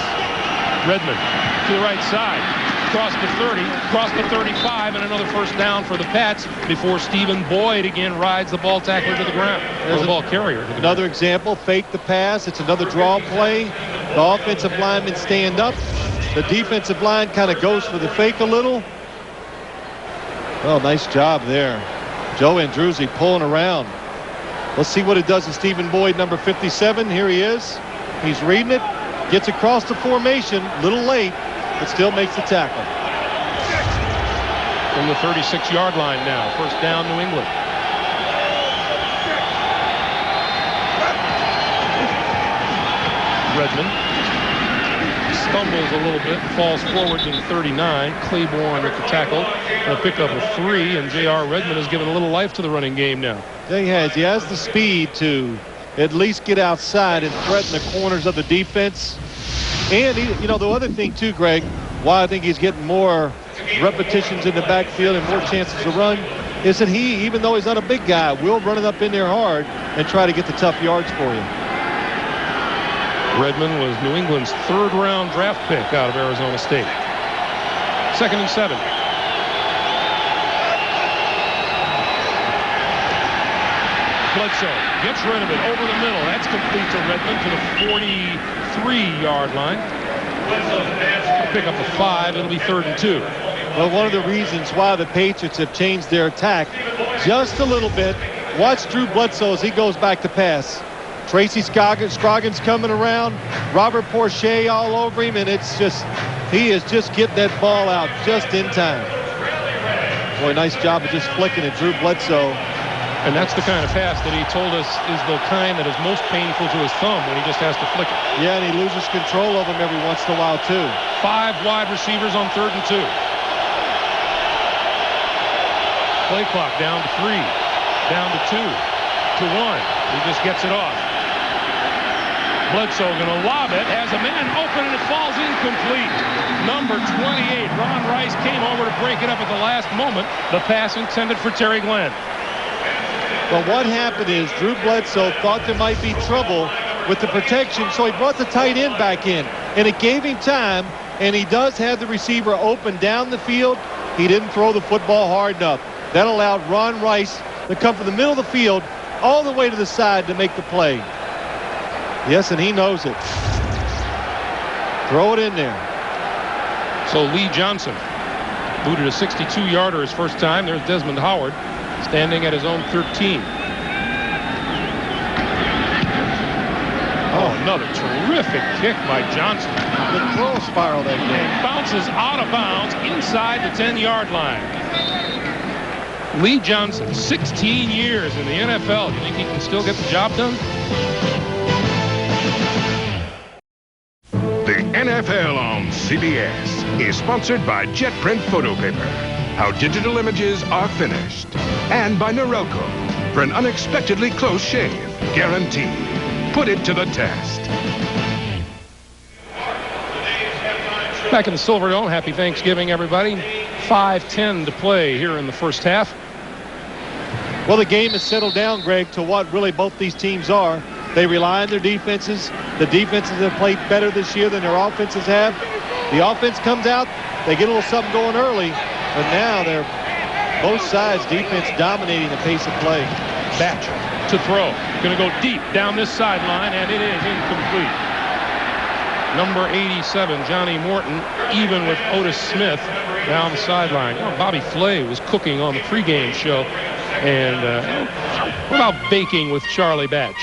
Redmond to the right side. Across the 30, across the 35, and another first down for the Pats before Stephen Boyd again rides the ball tackler to the ground. There's the ball carrier. Another example, fake the pass. It's another draw play. The offensive linemen stand up. The defensive line kind of goes for the fake a little. Oh, nice job there. Joe Andruzzi pulling around. Let's see what it does to Stephen Boyd, number 57. Here he is. He's reading it. Gets across the formation. A little late, but still makes the tackle. From the 36-yard line now. First down, New England. Redmond stumbles a little bit, falls forward to the 39. Claiborne with the tackle. And a pickup of 3, and J.R. Redmond has given a little life to the running game now. Yeah, he has. He has the speed to at least get outside and threaten the corners of the defense. And, you know, the other thing, too, Greg, why I think he's getting more repetitions in the backfield and more chances to run is that he, even though he's not a big guy, will run it up in there hard and try to get the tough yards for you. Redmond was New England's 3rd-round draft pick out of Arizona State. 2nd and 7. Bledsoe gets rid of it over the middle. That's complete to Redmond to the 43-yard line. Pick up a 5. It'll be 3rd and 2. Well, one of the reasons why the Patriots have changed their attack just a little bit. Watch Drew Bledsoe as he goes back to pass. Tracy Scroggins coming around. Robert Porcher all over him, and it's just, he is just getting that ball out just in time. Boy, nice job of just flicking it, Drew Bledsoe. And that's the kind of pass that he told us is the kind that is most painful to his thumb when he just has to flick it. Yeah, and he loses control of him every once in a while, too. 5 wide receivers on 3rd and 2. Play clock down to 3, down to 2, to 1. He just gets it off. Bledsoe going to lob it, has a man open, and it falls incomplete. Number 28, Ron Rice, came over to break it up at the last moment. The pass intended for Terry Glenn. But what happened is Drew Bledsoe thought there might be trouble with the protection, so he brought the tight end back in, and it gave him time, and he does have the receiver open down the field. He didn't throw the football hard enough. That allowed Ron Rice to come from the middle of the field all the way to the side to make the play. Yes, and he knows it. Throw it in there. So Lee Johnson booted a 62-yarder his first time. There's Desmond Howard standing at his own 13. Oh, another terrific kick by Johnson. The throw spiral that game. And bounces out of bounds inside the 10-yard line. Lee Johnson, 16 years in the NFL. Do you think he can still get the job done? The NFL on CBS is sponsored by Jet Print Photo Paper, how digital images are finished, and by Norelco for an unexpectedly close shave, guaranteed. Put it to the test. Back in the Silverdome, happy Thanksgiving, everybody. 5:10 to play here in the first half. Well, the game has settled down, Greg, to what really both these teams are. They rely on their defenses. The defenses have played better this year than their offenses have. The offense comes out, they get a little something going early, but now they're both sides defense dominating the pace of play. Batch to throw. Going to go deep down this sideline, and it is incomplete. Number 87, Johnny Morton, even with Otis Smith down the sideline. You know, Bobby Flay was cooking on the pregame show. And what about baking with Charlie Batch?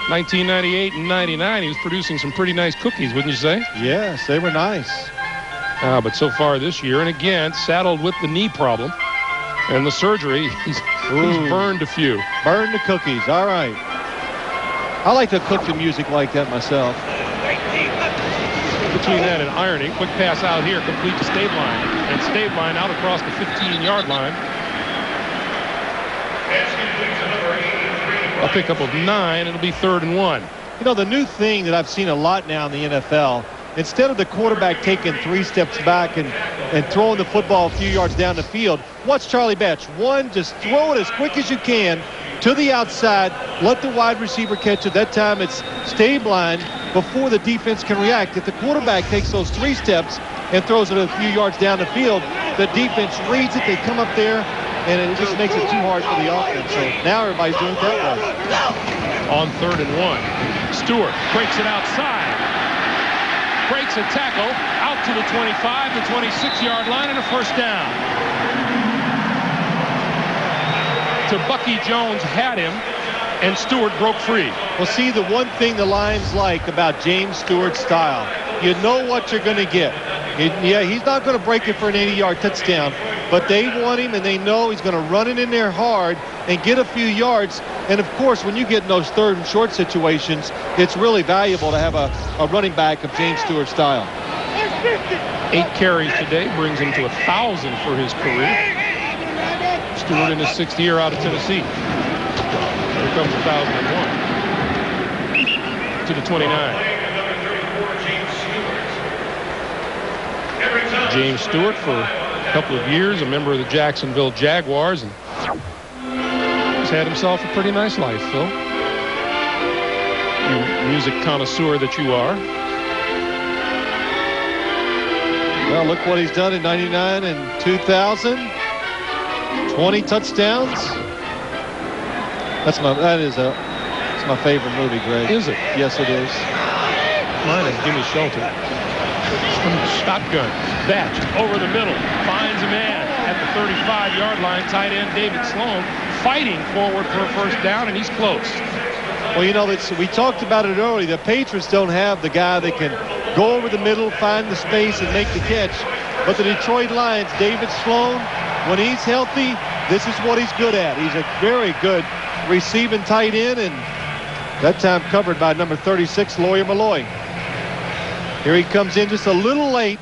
1998 and 99, he was producing some pretty nice cookies, wouldn't you say? Yes, they were nice. But so far this year, and again, saddled with the knee problem and the surgery, he's burned a few. Burned the cookies. All right. I like to cook the music like that myself. Between that and ironing, quick pass out here, complete to Stabline. And Stabline out across the 15-yard line. A pickup of 9. It'll be 3rd and 1. You know, the new thing that I've seen a lot now in the NFL, instead of the quarterback taking 3 steps back and throwing the football a few yards down the field, watch Charlie Batch. One, just throw it as quick as you can to the outside. Let the wide receiver catch it. That time it's Stabline before the defense can react. If the quarterback takes those 3 steps and throws it a few yards down the field, the defense reads it. They come up there, and it just makes it too hard for the offense. So now everybody's doing it that way. On 3rd and 1, Stewart breaks it outside. Breaks a tackle out to the 25, the 26-yard line, and a 1st down. To Bucky Jones had him, and Stewart broke free. Well, see, the one thing the Lions like about James Stewart's style, you know what you're going to get. Yeah, he's not going to break it for an 80-yard touchdown, but they want him, and they know he's going to run it in there hard and get a few yards. And, of course, when you get in those 3rd and short situations, it's really valuable to have a running back of James Stewart's style. 8 carries today brings him to 1,000 for his career. Stewart in his 6th year out of Tennessee. Here comes 1,001 to the 29. James Stewart for a couple of years, a member of the Jacksonville Jaguars, and he's had himself a pretty nice life, Phil. You music connoisseur that you are. Well, look what he's done in 99 and 2000. 20 touchdowns. It's my favorite movie, Greg. Is it? Yes, it is. Mine is Gimme Shelter. Shotgun. Batch over the middle. Finds a man at the 35-yard line. Tight end David Sloan fighting forward for a 1st down, and he's close. Well, you know, we talked about it earlier. The Patriots don't have the guy that can go over the middle, find the space, and make the catch. But the Detroit Lions, David Sloan, when he's healthy, this is what he's good at. He's a very good receiving tight end, and that time covered by number 36, Lawyer Malloy. Here he comes in just a little late,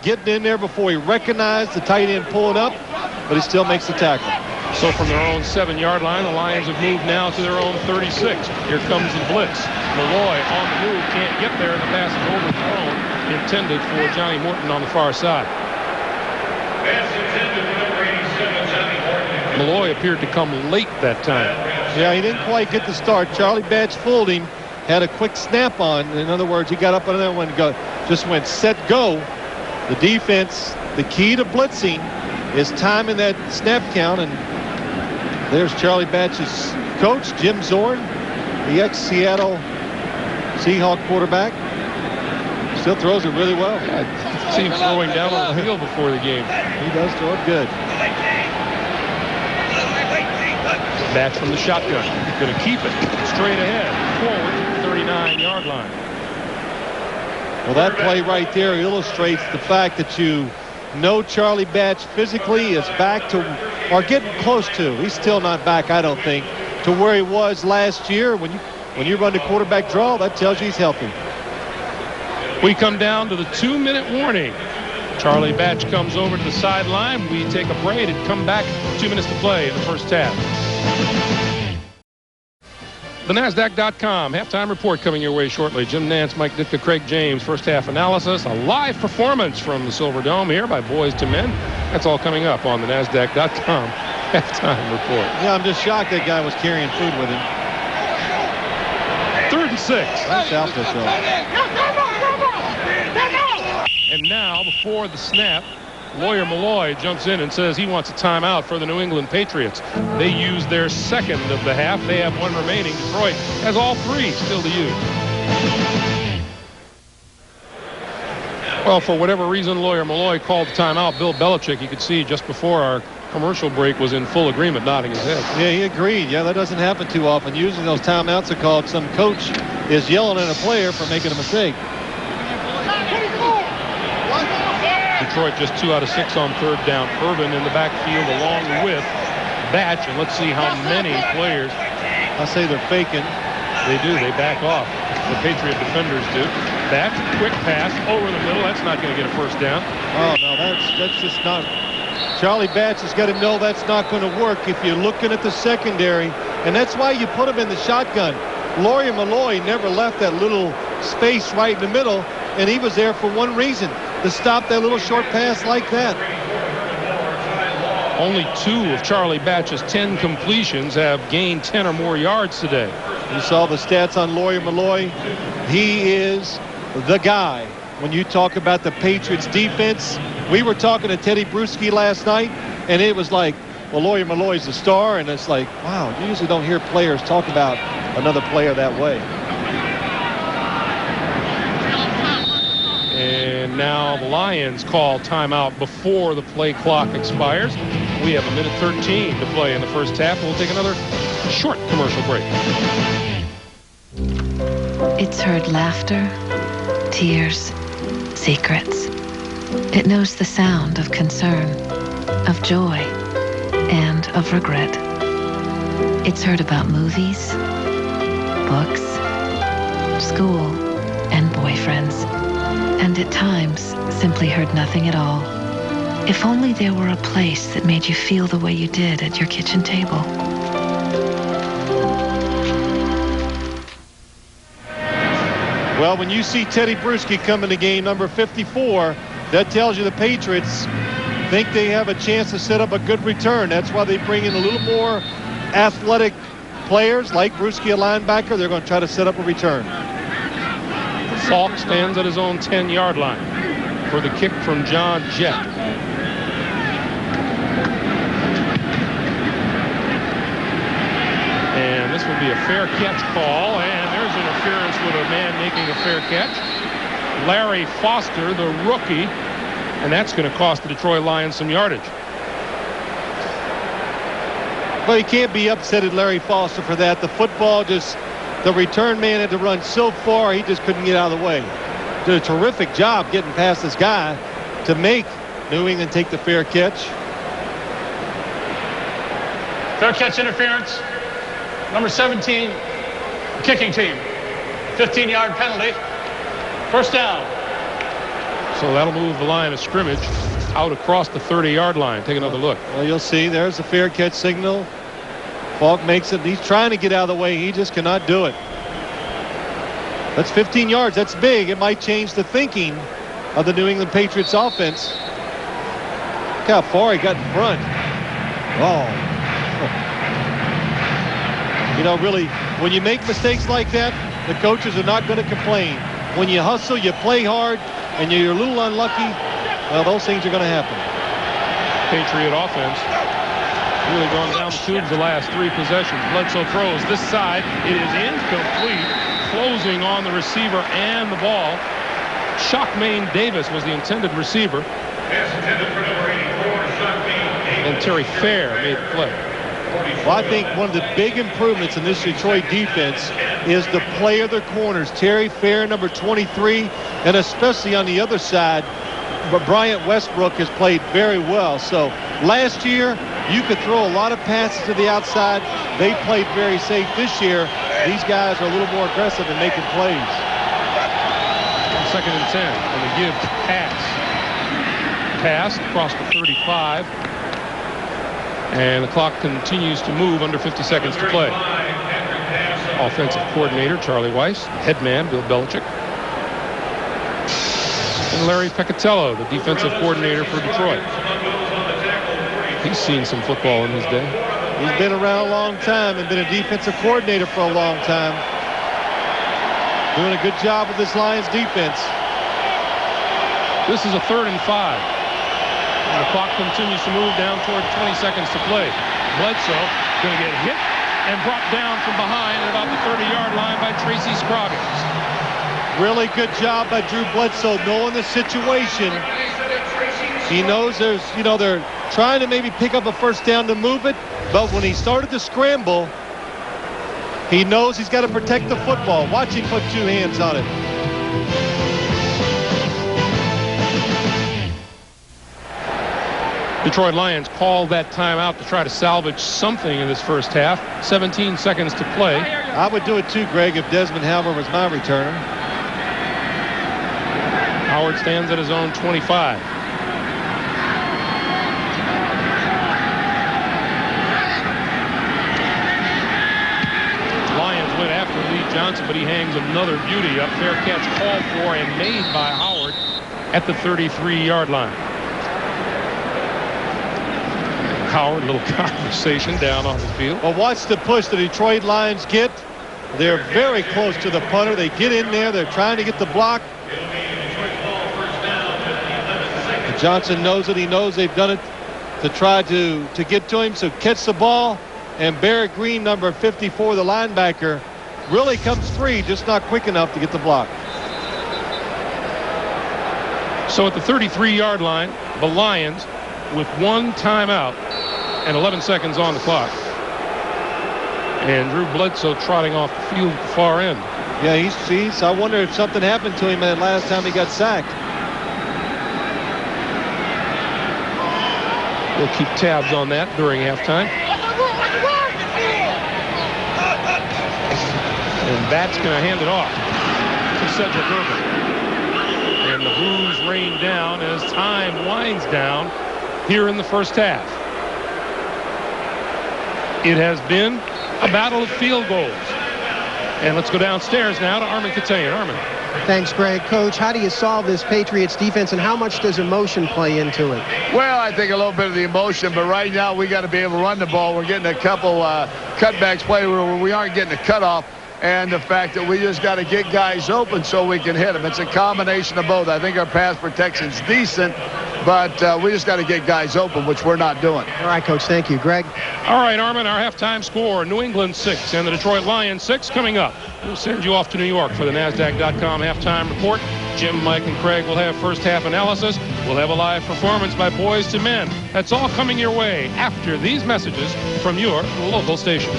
getting in there before he recognized the tight end pulling up, but he still makes the tackle. So from their own 7-yard line, the Lions have moved now to their own 36. Here comes the blitz. Malloy on the move, can't get there, and the pass is overthrown, intended for Johnny Morton on the far side. Malloy appeared to come late that time. Yeah, he didn't quite get the start. Charlie Batch fooled him, had a quick snap on. In other words, he got up on that one, just went set, go. The defense, the key to blitzing is timing that snap count, and there's Charlie Batch's coach, Jim Zorn, the ex-Seattle Seahawk quarterback. Still throws it really well. I've seen him throwing down on the field before the game. He does throw it good. Batch from the shotgun. Going to keep it straight ahead, forward to the 39-yard line. Well, that play right there illustrates the fact that you know Charlie Batch physically is back to, or getting close to. He's still not back, I don't think, to where he was last year. When you run the quarterback draw, that tells you he's healthy. We come down to the 2-minute warning. Charlie Batch comes over to the sideline. We take a break and come back. 2 minutes to play in the 1st half. The NASDAQ.com halftime report coming your way shortly. Jim Nance, Mike Ditka, Craig James. 1st half analysis. A live performance from the Silver Dome here by Boys to Men. That's all coming up on the NASDAQ.com halftime report. Yeah, I'm just shocked that guy was carrying food with him. 3rd and 6. Nice outfit, though. And now, before the snap, Lawyer Malloy jumps in and says he wants a timeout for the New England Patriots. They used their 2nd of the half. They have 1 remaining. Detroit has all 3 still to use. Well, for whatever reason, Lawyer Malloy called the timeout. Bill Belichick, you could see just before our commercial break, was in full agreement, nodding his head. Yeah, he agreed. Yeah, that doesn't happen too often. Usually those timeouts are called. Some coach is yelling at a player for making a mistake. Detroit just 2 out of 6 on 3rd down. Irvin in the backfield along with Batch, and let's see how many players. I say they're faking. They do. They back off. The Patriot defenders do. Batch, quick pass over the middle. That's not going to get a first down. Oh, no, that's just not. Charlie Batch has got to know that's not going to work if you're looking at the secondary, and that's why you put him in the shotgun. Lawyer Malloy never left that little space right in the middle, and he was there for one reason, to stop that little short pass like that. Only 2 of Charlie Batch's 10 completions have gained 10 or more yards today. You saw the stats on Lawyer Malloy. He is the guy. When you talk about the Patriots defense, we were talking to Teddy Bruschi last night, and it was like, well, Lawyer Malloy's the star, and it's like, wow, you usually don't hear players talk about another player that way. And now the Lions call timeout before the play clock expires. We have 1:13 to play in the first half. We'll take another short commercial break. It's heard laughter, tears, secrets. It knows the sound of concern, of joy, and of regret. It's heard about movies, books, school, and boyfriends. And at times, simply heard nothing at all. If only there were a place that made you feel the way you did at your kitchen table. Well, when you see Teddy Bruschi come in the game, number 54, that tells you the Patriots think they have a chance to set up a good return. That's why they bring in a little more athletic players like Bruschi, a linebacker. They're going to try to set up a return. Falk stands at his own 10-yard line for the kick from John Jett. And this will be a fair catch call, and there's interference with a man making a fair catch. Larry Foster, the rookie, and that's going to cost the Detroit Lions some yardage. Well, you can't be upset at Larry Foster for that. The football just, the return man had to run so far, he just couldn't get out of the way. Did a terrific job getting past this guy to make New England take the fair catch. Fair catch interference. Number 17, kicking team. 15-yard penalty. First down. So that'll move the line of scrimmage out across the 30-yard line. Take another look. Well, you'll see there's the fair catch signal. Falk makes it. He's trying to get out of the way. He just cannot do it. That's 15 yards. That's big. It might change the thinking of the New England Patriots offense. Look how far he got in front. Oh. You know, really, when you make mistakes like that, the coaches are not going to complain. When you hustle, you play hard, and you're a little unlucky, well, those things are going to happen. Patriot offense really gone down the tubes the last 3 possessions. Bledsoe throws this side. It is incomplete. Closing on the receiver and the ball. Shockmain Davis was the intended receiver. And Terry Fair made the play. Well, I think one of the big improvements in this Detroit defense is the play of their corners. Terry Fair, number 23, and especially on the other side, but Bryant Westbrook has played very well. So last year, you could throw a lot of passes to the outside. They played very safe. This year, these guys are a little more aggressive in making plays. 2nd and 10, and the give pass. Pass across the 35. And the clock continues to move under 50 seconds to play. Offensive coordinator Charlie Weiss, head man Bill Belichick, and Larry Peccatello, the defensive coordinator for Detroit. He's seen some football in his day. He's been around a long time and been a defensive coordinator for a long time. Doing a good job with this Lions defense. This is a 3rd and 5. And the clock continues to move down toward 20 seconds to play. Bledsoe going to get hit and brought down from behind at about the 30-yard line by Tracy Scroggins. Really good job by Drew Bledsoe knowing the situation. He knows there's, they're trying to maybe pick up a first down to move it, but when he started to scramble, he knows he's got to protect the football. Watch him put 2 hands on it. Detroit Lions called that timeout to try to salvage something in this first half. 17 seconds to play. I would do it too, Greg, if Desmond Howard was my returner. Howard stands at his own 25. Lions went after Lee Johnson, but he hangs another beauty up. Fair catch called for and made by Howard at the 33-yard line. Howard, a little conversation down on the field. Well, watch the push the Detroit Lions get. They're very close to the punter. They get in there. They're trying to get the block. Johnson knows it. He knows they've done it to try to get to him. So catch the ball. And Barrett Green, number 54, the linebacker, really comes free, just not quick enough to get the block. So at the 33-yard line, the Lions with 1 timeout and 11 seconds on the clock. And Drew Bledsoe trotting off the field at the far end. Yeah, he's I wonder if something happened to him that last time he got sacked. We'll keep tabs on that during halftime. And that's going to hand it off to Cedric Irvin. And the boos rain down as time winds down here in the first half. It has been a battle of field goals. And let's go downstairs now to Armin Katayan. Armin. Thanks, Greg. Coach, how do you solve this Patriots defense, and how much does emotion play into it? Well, I think a little bit of the emotion, but right now we got to be able to run the ball. We're getting a couple cutbacks play where we aren't getting a cutoff, and the fact that we just got to get guys open so we can hit them. It's a combination of both. I think our pass protection's decent, but we just got to get guys open, which we're not doing. All right, Coach. Thank you. Greg? All right, Armin, our halftime score, New England 6 and the Detroit Lions 6 coming up. We'll send you off to New York for the NASDAQ.com halftime report. Jim, Mike, and Craig will have first half analysis. We'll have a live performance by Boys to Men. That's all coming your way after these messages from your local station.